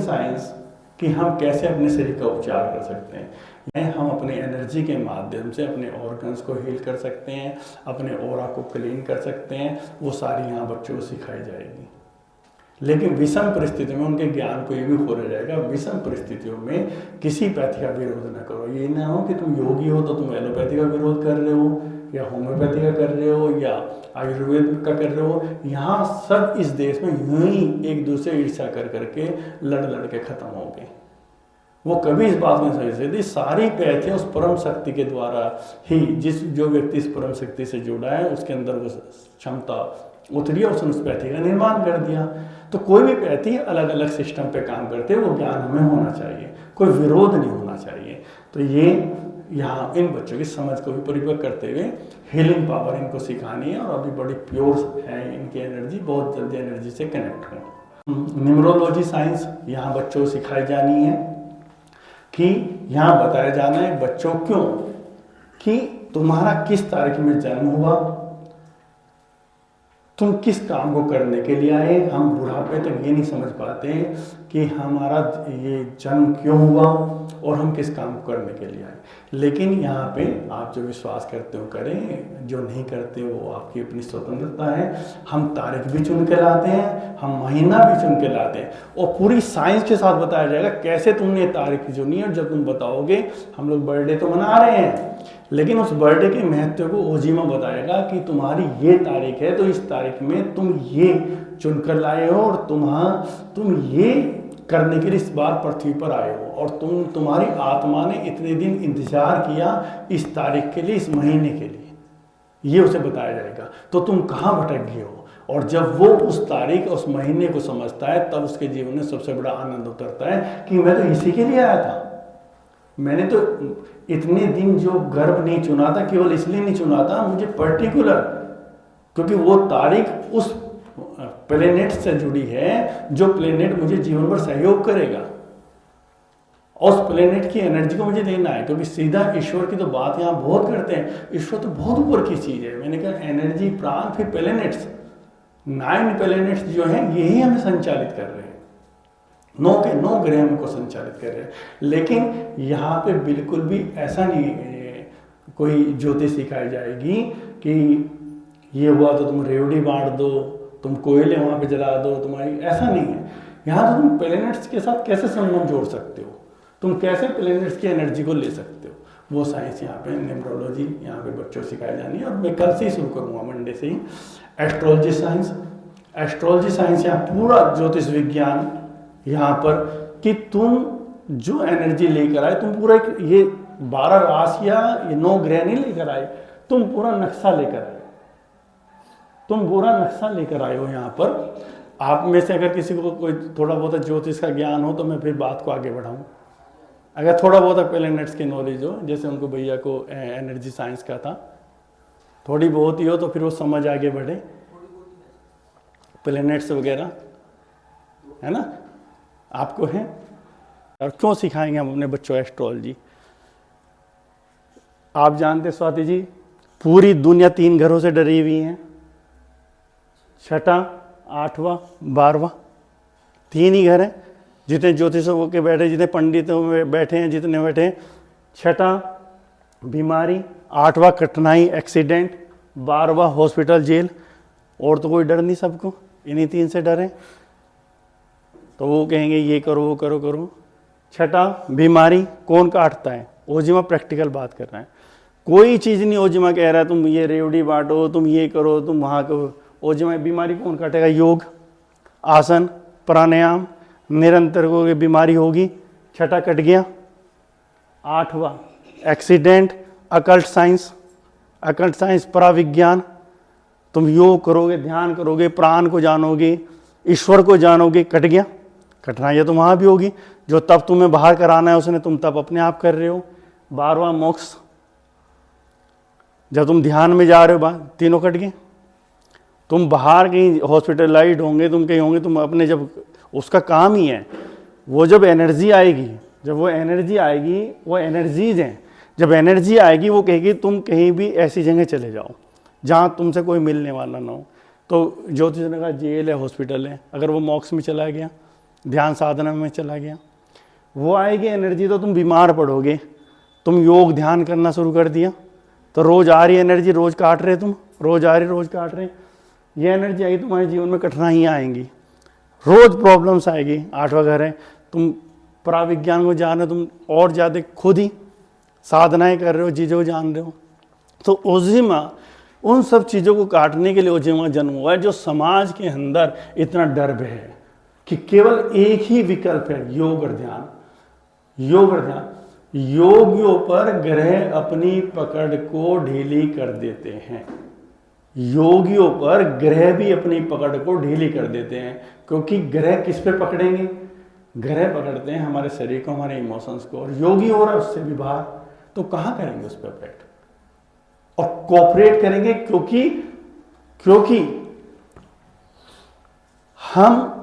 साइंस कि हम कैसे अपने शरीर का उपचार कर सकते हैं। हम अपने एनर्जी के माध्यम से अपने ऑर्गन्स को हील कर सकते हैं, अपने ऑरा को क्लीन कर सकते हैं, वो सारी यहाँ बच्चों को सिखाई जाएगी। लेकिन विषम परिस्थितियों में उनके ज्ञान को ये भी खोला जाएगा। विषम परिस्थितियों में किसी पैथी का विरोध न करो। ये ना हो कि तुम योगी हो तो तुम एलोपैथी का विरोध कर रहे हो या होम्योपैथी का कर रहे हो या आयुर्वेद का कर रहे हो। यहाँ सब इस देश में यूं ही एक दूसरे ईर्ष्या कर करके लड़ के खत्म हो गए। वो कभी इस बात में समझ सकती, सारी पैथियाँ उस परम शक्ति के द्वारा ही, जो व्यक्ति इस परम शक्ति से जुड़ा है उसके अंदर वो क्षमता उतरी, उसने उस पैथी का निर्माण कर दिया। तो कोई भी पैथी अलग अलग सिस्टम पे काम करते हैं, वो ज्ञान हमें होना चाहिए, कोई विरोध नहीं होना चाहिए। तो ये यहाँ इन बच्चों की समझ को भी परिपक्व करते हुए हीलिंग पावर इनको सिखानी है। और अभी बड़ी प्योर है इनकी एनर्जी, बहुत जल्दी एनर्जी से कनेक्ट हो। न्यूमरोलॉजी साइंस यहाँ बच्चों को सिखाई जानी है कि यहाँ बताया जाना है बच्चों क्यों कि तुम्हारा किस तारीख में जन्म हुआ, तुम किस काम को करने के लिए आए। हम बुढ़ापे तक ये नहीं समझ पाते कि हमारा ये जन्म क्यों हुआ और हम किस काम को करने के लिए आए। लेकिन यहाँ पे आप जो विश्वास करते हो करें, जो नहीं करते वो आपकी अपनी स्वतंत्रता है। हम तारीख भी चुन के लाते हैं, हम महीना भी चुन के लाते हैं, और पूरी साइंस के साथ बताया जाएगा कैसे तुमने ये तारीख चुनी है। और जब तुम बताओगे, हम लोग बर्थडे तो मना रहे हैं, लेकिन उस बर्थडे के महत्व को ओजिमा बताएगा कि तुम्हारी ये तारीख है, तो इस तारीख में तुम ये चुनकर लाए हो और तुम ये करने के लिए इस बार पृथ्वी पर आए हो, और तुम्हारी आत्मा ने इतने दिन इंतजार किया इस तारीख के लिए, इस महीने के लिए, ये उसे बताया जाएगा। तो तुम कहाँ भटक गए हो। और जब वो उस तारीख, उस महीने को समझता है, तब उसके जीवन में सबसे बड़ा आनंद उतरता है कि मैं तो इसी के लिए आया था। मैंने तो इतने दिन जो गर्भ नहीं चुना था, केवल इसलिए नहीं चुना था, मुझे पर्टिकुलर, क्योंकि वो तारीख उस प्लेनेट से जुड़ी है जो प्लेनेट मुझे जीवन भर सहयोग करेगा, और उस प्लेनेट की एनर्जी को मुझे लेना है। क्योंकि सीधा ईश्वर की तो बात यहाँ बहुत करते हैं, ईश्वर तो बहुत ऊपर की चीज है। मैंने कहा एनर्जी, प्राण, फिर प्लेनेट्स, 9 प्लेनेट्स जो हैं यही हमें संचालित कर रहे हैं, 9 के 9 ग्रह हमको संचालित कर रहे हैं। लेकिन यहाँ पे बिल्कुल भी ऐसा नहीं कोई ज्योतिष सिखाई जाएगी कि ये हुआ तो तुम रेवड़ी बांट दो, तुम कोयले वहाँ पे जला दो, तुम्हारी, ऐसा नहीं है। यहाँ तो तुम प्लेनेट्स के साथ कैसे संबंध जोड़ सकते हो, तुम कैसे प्लेनेट्स की एनर्जी को ले सकते हो, वो साइंस यहाँ पे, न्यूमरोलॉजी यहाँ पे बच्चों को सिखाई जानी है। और मैं कल से ही शुरू करूँगा, मंडे से ही। एस्ट्रोलॉजी साइंस यहाँ पूरा ज्योतिष विज्ञान यहाँ पर, कि तुम जो एनर्जी लेकर आए, तुम पूरा ये 12 राशियाँ, ये 9 ग्रह नहीं लेकर आए, तुम पूरा नक्शा लेकर आए, तुम पूरा नक्शा लेकर आए हो यहाँ पर। आप में से अगर किसी को कोई थोड़ा बहुत ज्योतिष का ज्ञान हो तो मैं फिर बात को आगे बढ़ाऊँ। अगर थोड़ा बहुत प्लेनेट्स की नॉलेज हो, जैसे उनको भैया को एनर्जी साइंस का था, थोड़ी बहुत ही हो तो फिर वो समझ आगे बढ़े, प्लेनेट्स वगैरह, है ना, आपको है। और क्यों सिखाएंगे हम अपने बच्चों एस्ट्रोलॉजी। आप जानते स्वाति जी, पूरी दुनिया 3 घरों से डरी हुई है, 6वां, 8वां, 12वां, 3 ही घर हैं। जितने ज्योतिषों के बैठे, जितने पंडितों में बैठे हैं, जितने बैठे हैं, 6वां बीमारी, 8वां कठिनाई, एक्सीडेंट, 12वां हॉस्पिटल, जेल। और तो कोई डर नहीं, सबको इन्हीं 3 से डर है। तो वो कहेंगे ये करो, वो करो। 6वां बीमारी कौन काटता है, ओजिमा प्रैक्टिकल बात कर रहे हैं। कोई चीज़ नहीं ओजिमा कह रहा है तुम ये रेवड़ी बांटो, तुम ये करो, तुम वहाँ करो। ओजिमा बीमारी कौन काटेगा, योग, आसन, प्राणायाम, निरंतर को बीमारी होगी। 6वां कट गया। 8वां एक्सीडेंट, अकल्ट साइंस, पराविज्ञान। तुम योग करोगे, ध्यान करोगे, प्राण को जानोगे, ईश्वर को जानोगे, कट गया। कठिनाइयाँ तो वहाँ भी होगी, जो तप तुम्हें बाहर कराना है उसने, तुम तप अपने आप कर रहे हो। 12वां मोक्ष, जब तुम ध्यान में जा रहे हो, तीनों कट गए। तुम बाहर कहीं हॉस्पिटलाइज्ड होंगे, तुम कहीं होंगे, तुम अपने, जब उसका काम ही है, वो जब एनर्जी आएगी, वो एनर्जीज हैं, जब एनर्जी आएगी वो कहेगी तुम कहीं भी ऐसी जगह चले जाओ जहाँ तुमसे कोई मिलने वाला ना हो। तो ज्योतिष ने कहा जेल है, हॉस्पिटल है। अगर वो मोक्ष में चला गया, ध्यान साधना में चला गया, वो आएगी एनर्जी, तो तुम बीमार पड़ोगे। तुम योग ध्यान करना शुरू कर दिया, तो रोज आ रही एनर्जी, रोज काट रहे, तुम रोज आ रही, रोज काट रहे, ये एनर्जी आएगी, तुम्हारे जीवन में कठिनाइयाँ आएंगी, रोज प्रॉब्लम्स आएगी। 8वां घर है, तुम पराविज्ञान को जान रहे हो, तुम और ज़्यादा खुद ही साधनाएं कर रहे हो, चीज़ों जान रहे हो। तो ओजिमा उन सब चीज़ों को काटने के लिए ओजिमा जन्म हुआ है, जो समाज के अंदर इतना डर है कि केवल एक ही विकल्प है, योग और ध्यान। योगियों पर ग्रह अपनी पकड़ को ढीली कर देते हैं। योगियों पर ग्रह भी अपनी पकड़ को ढीली कर देते हैं, क्योंकि ग्रह किस पे पकड़ेंगे, ग्रह पकड़ते हैं हमारे शरीर को, हमारे इमोशंस को। और योगी हो रहा है उससे भी बाहर, तो कहाँ करेंगे उस पर ऑपरेट, और कोऑपरेट करेंगे, क्योंकि हम,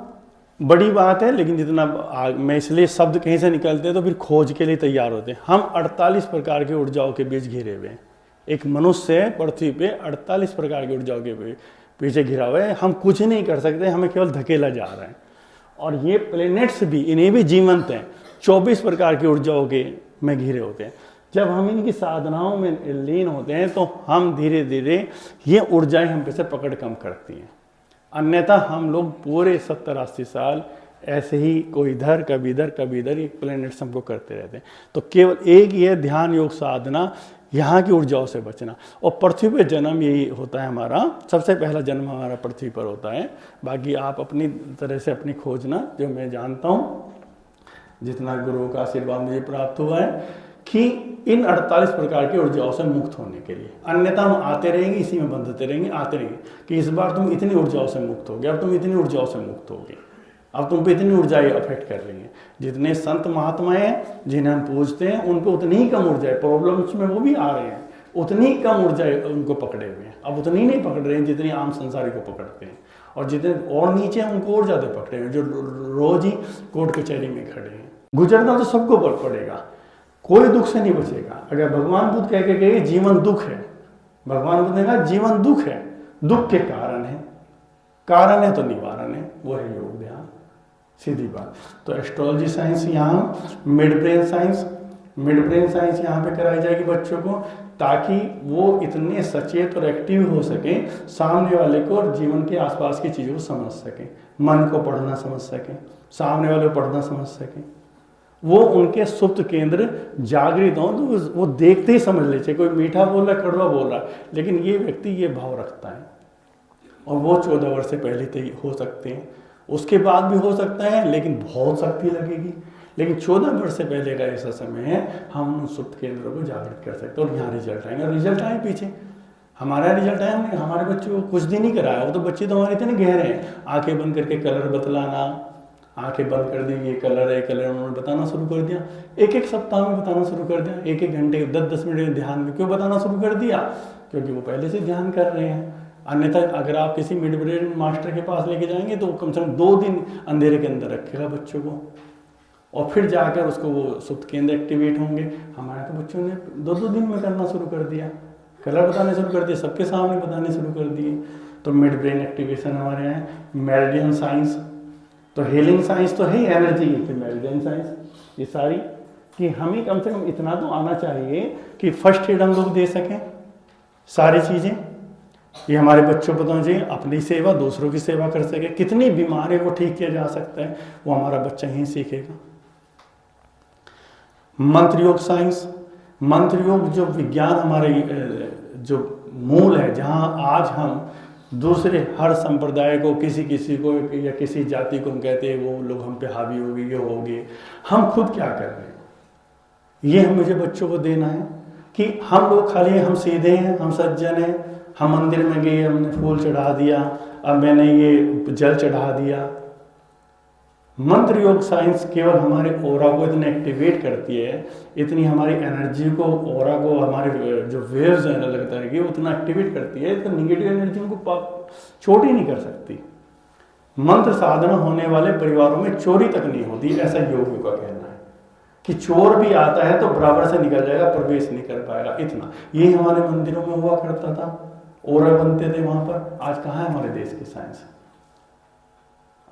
बड़ी बात है, लेकिन जितना मैं, इसलिए शब्द कहीं से निकलते हैं तो फिर खोज के लिए तैयार होते हैं। हम 48 प्रकार की ऊर्जाओं के बीच घिरे हुए हैं। एक मनुष्य पृथ्वी पे 48 प्रकार की ऊर्जाओं के पीछे घिरा हुआ है, हम कुछ नहीं कर सकते, हमें केवल धकेला जा रहा है। और ये प्लेनेट्स भी, इन्हें भी जीवंत हैं, 24 प्रकार की ऊर्जाओं के में घिरे होते हैं। जब हम इनकी साधनाओं में लीन होते हैं तो हम धीरे धीरे ये ऊर्जाएं हम पे से पकड़ कम करती हैं। अन्यथा हम लोग पूरे 70-80 साल ऐसे ही कोई इधर कभी इधर कभी इधर, ये प्लेनेट्स हमको करते रहते हैं। तो केवल एक ही है ध्यान योग साधना, यहाँ की ऊर्जाओं से बचना। और पृथ्वी पे जन्म यही होता है हमारा, सबसे पहला जन्म हमारा पृथ्वी पर होता है। बाकी आप अपनी तरह से अपनी खोजना, जो मैं जानता हूँ, जितना गुरुओं का आशीर्वाद मुझे प्राप्त हुआ है, कि इन 48 प्रकार की ऊर्जाओं से मुक्त होने के लिए। अन्यथा हम आते रहेंगे, इसी में बंधते रहेंगे, आते रहेंगे कि इस बार तुम इतनी ऊर्जाओं से मुक्त हो गए, अब तुम इतनी ऊर्जाओं से मुक्त हो गए, अब तुम पे इतनी ऊर्जाएं अफेक्ट कर रही हैं। जितने संत महात्माएं हैं जिन्हें हम पूजते हैं, उन पे उतनी ही कम ऊर्जाएं, प्रॉब्लम्स में वो भी आ रहे हैं, उतनी ही कम ऊर्जाएं उनको पकड़े हुए हैं। अब उतनी नहीं पकड़ रहे हैं जितनी आम संसारी को पकड़ते हैं, और जितने और नीचे हैं उनको और ज़्यादा पकड़े हुए हैं, जो रोज ही कोर्ट कचहरी में खड़े हैं। गुजरना तो सबको पड़ेगा, कोई दुख से नहीं बचेगा। अगर भगवान बुद्ध कह के गए जीवन दुख है, भगवान बुद्ध ने कहा जीवन दुख है, दुख के कारण है तो निवारण है, वो है योग ध्यान, सीधी बात। तो एस्ट्रोलॉजी साइंस यहाँ, मिड ब्रेन साइंस यहाँ पे कराई जाएगी बच्चों को, ताकि वो इतने सचेत और एक्टिव हो सके सामने वाले को और जीवन के आसपास की चीज़ों को समझ सके, मन को पढ़ना समझ सके, सामने वाले को पढ़ना समझ सके, वो उनके सुप्त केंद्र जागृत हों, तो वो देखते ही समझ ले, कोई मीठा बोल रहा है, कड़वा बोल रहा है, लेकिन ये व्यक्ति ये भाव रखता है। और वो 14 वर्ष से पहले तक हो सकते हैं, उसके बाद भी हो सकता है, लेकिन बहुत शक्ति लगेगी। लेकिन 14 वर्ष से पहले का ऐसा समय है, हम उन सुप्त केंद्रों को जागृत कर सकते हैं, और यहाँ रिजल्ट आएंगे। और रिजल्ट आए पीछे, हमारा रिजल्ट आया, हमने हमारे बच्चों को कुछ दिन ही कराया, वो तो बच्चे तो हमारे इतने गहरे हैं, आंखें बंद करके कलर बतलाना, आंखें बंद कर दी, ये कलर है, कलर उन्होंने बताना शुरू कर दिया, एक सप्ताह में बताना शुरू कर दिया, 1 घंटे 10-10 मिनट ध्यान में क्यों बताना शुरू कर दिया? क्योंकि वो पहले से ध्यान कर रहे हैं। अन्यथा अगर आप किसी मिड ब्रेन मास्टर के पास लेके जाएंगे तो कम से कम 2 दिन अंधेरे के अंदर रखेगा बच्चों को, और फिर जाकर उसको वो सुप्त केंद्र एक्टिवेट होंगे। हमारे तो बच्चों ने 2-2 दिन में करना शुरू कर दिया, कलर बताने शुरू कर दिए, सबके सामने बताने शुरू कर दिए। तो मिड ब्रेन एक्टिवेशन हमारे यहाँ है। मेरिडियन साइंस, तो हीलिंग साइंस तो है, एनर्जी फिर मेरिडियन साइंस, ये सारी, कि हमें कम से कम इतना तो आना चाहिए कि फर्स्ट एड हम लोग दे सकें, सारी चीज़ें ये हमारे बच्चों को पता चाहिए, अपनी सेवा दूसरों की सेवा कर सके, कितनी बीमारियों को ठीक किया जा सकता है वो हमारा बच्चा ही सीखेगा। मंत्र योग साइंस, मंत्र योग जो विज्ञान हमारे जो मूल है, जहाँ आज हम दूसरे हर संप्रदाय को, किसी को या किसी जाति को हम कहते हैं वो लोग हम पे हावी हो गए, ये हो गए, हम खुद क्या कर रहे हैं, ये मुझे बच्चों को देना है कि हम लोग खाली हम सीधे हैं, हम सज्जन हैं, हम मंदिर में गए, हमने फूल चढ़ा दिया, अब मैंने ये जल चढ़ा दिया। मंत्र योग साइंस केवल हमारे ऑरा को इतने एक्टिवेट करती है, इतनी हमारी एनर्जी को, ऑरा को, हमारे जो वेव्स हैं अलग तरह की, उतना एक्टिवेट करती है, तो निगेटिव एनर्जी उनको छोड़ ही नहीं कर सकती। मंत्र साधना होने वाले परिवारों में चोरी तक नहीं होती, ऐसा योगियों का कहना है कि चोर भी आता है तो बराबर से निकल जाएगा, प्रवेश नहीं कर पाएगा। इतना यही हमारे मंदिरों में हुआ करता था, ऑरा बनते थे वहां पर। आज कहाँ है हमारे देश की साइंस?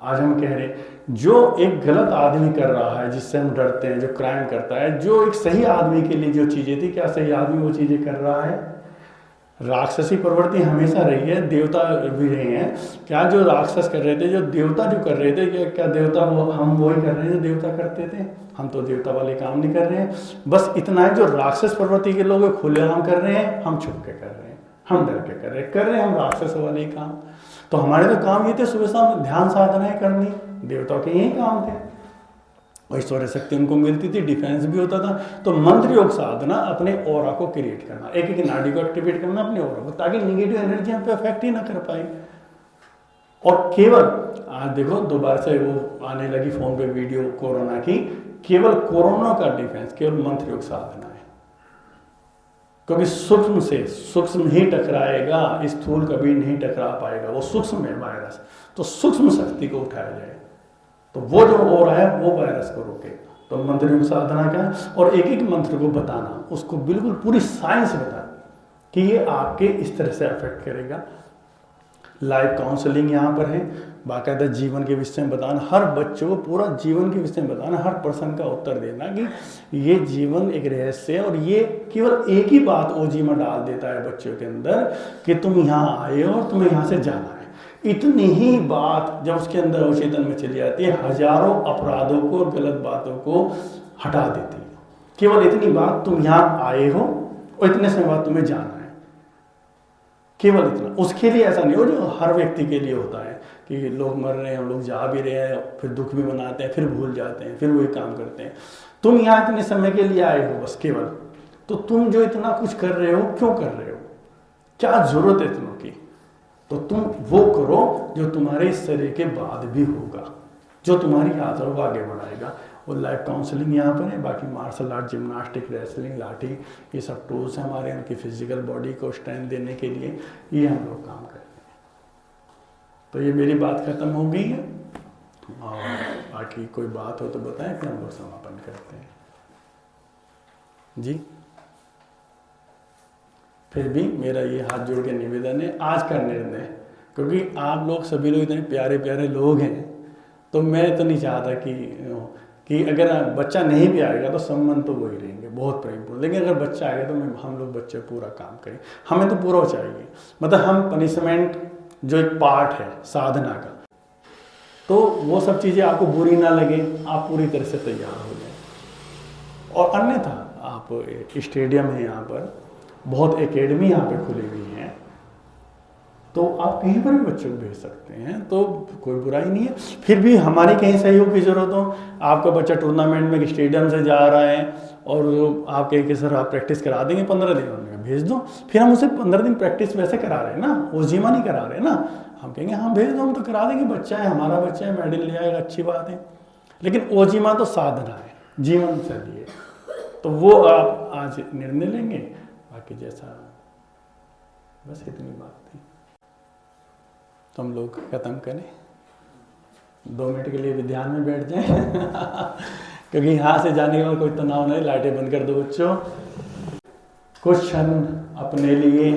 आज हम कह रहे जो एक गलत आदमी कर रहा है, जिससे हम डरते हैं, जो क्राइम करता है, जो एक सही आदमी के लिए जो चीजें थी, क्या सही आदमी वो चीजें कर रहा है? राक्षसी प्रवृत्ति हमेशा रही है, देवता भी रहे हैं। क्या जो राक्षस कर रहे थे, जो देवता जो कर रहे थे, क्या देवता वो हम वही कर रहे हैं जो देवता करते थे? हम तो देवता वाले काम नहीं कर रहे हैं। बस इतना है, जो राक्षस प्रवृत्ति के लोग खुलेआम कर रहे हैं, हम छुप के कर रहे हैं, हम डर के कर रहे हैं हम राक्षस वाले काम। तो हमारे तो काम ये थे, सुबह शाम ध्यान साधनाएं करनी, देवताओं के यही काम थे, और ईश्वरीय शक्ति उनको मिलती थी, डिफेंस भी होता था। तो मंत्र योग साधना अपने ऑरा को क्रिएट करना, एक एक नाड़ी को एक्टिवेट करना अपने ऑरा को, ताकि निगेटिव एनर्जी हम पे अफेक्ट ही ना कर पाए। और केवल आज देखो दोबारा से वो आने लगी फोन पे वीडियो कोरोना की, केवल कोरोना का डिफेंस केवल मंत्र योग साधना है, क्योंकि सूक्ष्म से सूक्ष्म ही टकराएगा, स्थूल कभी नहीं टकरा पाएगा, वो सूक्ष्म है वायरस। तो सूक्ष्म शक्ति को उठाया जाए, तो वो जो हो रहा है वो वायरस को रोकेगा। तो मंत्र योग साधना का, और एक एक मंत्र को बताना, उसको बिल्कुल पूरी साइंस बताना कि ये आपके इस तरह से अफेक्ट करेगा। लाइव काउंसलिंग यहाँ पर है, बाकायदा जीवन के विषय में बताना, हर बच्चों को पूरा जीवन के विषय में बताना, हर प्रश्न का उत्तर देना कि ये जीवन एक रहस्य है। और ये केवल एक ही बात ओजीमा डाल देता है बच्चों के अंदर कि तुम यहाँ आए हो और तुम्हें यहाँ से जाना है। इतनी ही बात जब उसके अंदर अवचेतन में चली जाती है, हजारों अपराधों को और गलत बातों को हटा देती है। केवल इतनी बात, तुम यहाँ आए हो और इतने समय बाद तुम्हें जाना है, केवल इतना। उसके लिए ऐसा नहीं हो जो हर व्यक्ति के लिए होता है कि लोग मर रहे हैं, हम लोग जा भी रहे हैं, फिर दुख भी मनाते हैं, फिर भूल जाते हैं, फिर वही काम करते हैं। तुम यहाँ इतने समय के लिए आए हो बस केवल, तो तुम जो इतना कुछ कर रहे हो क्यों कर रहे हो, क्या जरूरत है इतनों की? तो तुम वो करो जो तुम्हारे इस शरीर के बाद भी होगा, जो तुम्हारी यात्रा को आगे बढ़ाएगा। और लाइफ काउंसलिंग यहाँ पर है। बाकी मार्शल आर्ट, जिम्नास्टिक, रेसलिंग, लाठी, ये सब टूल्स हैं हमारे, उनकी फिजिकल बॉडी को स्ट्रेंथ देने के लिए ये हम लोग काम करते हैं। तो ये मेरी बात खत्म हो गई है, और बाकी कोई बात हो तो बताएं, फिर हम लोग समापन करते हैं जी। फिर भी मेरा ये हाथ जोड़ के निवेदन है, आज का निर्णय, क्योंकि आप लोग सभी लोग इतने प्यारे प्यारे लोग हैं, तो मैं तो नहीं चाहता कि अगर बच्चा नहीं भी आएगा तो संबंध तो वही रहेंगे, बहुत प्रेमपूर्ण। लेकिन अगर बच्चा आएगा तो हम लोग बच्चे पूरा काम करें, हमें तो पूरा चाहिए। मतलब हम पनिशमेंट जो एक पार्ट है साधना का, तो वो सब चीज़ें आपको बुरी ना लगे, आप पूरी तरह से तैयार हो जाए। और अन्यथा आप स्टेडियम है यहाँ पर, बहुत एकेडमी यहाँ पे खुली हुई हैं, तो आप कहीं पर भी बच्चों को भेज सकते हैं, तो कोई बुराई नहीं है। फिर भी हमारी कहीं सहयोग की ज़रूरत हो, आपका बच्चा टूर्नामेंट में स्टेडियम से जा रहा है और आप कहें कि सर आप प्रैक्टिस करा देंगे 15 दिन, में भेज दो, फिर हम उसे 15 दिन प्रैक्टिस वैसे करा रहे हैं ना, ओजीमा नहीं करा रहे ना, हम कहेंगे हाँ भेज दो, हम तो करा देंगे, बच्चा है हमारा, बच्चा है, मेडल ले आएगा, अच्छी बात है। लेकिन ओजीमा तो साधना है, जीवन शैली है, तो वो आप आज निर्णय लेंगे। बाकी जैसा, बस इतनी बात थी, तो हम लोग ख़त्म करें, 2 मिनट के लिए भी ध्यान में बैठ जाएं क्योंकि यहाँ से जाने के बाद कोई तनाव नहीं। लाइटें बंद कर दो बच्चों, कुछ क्षण अपने लिए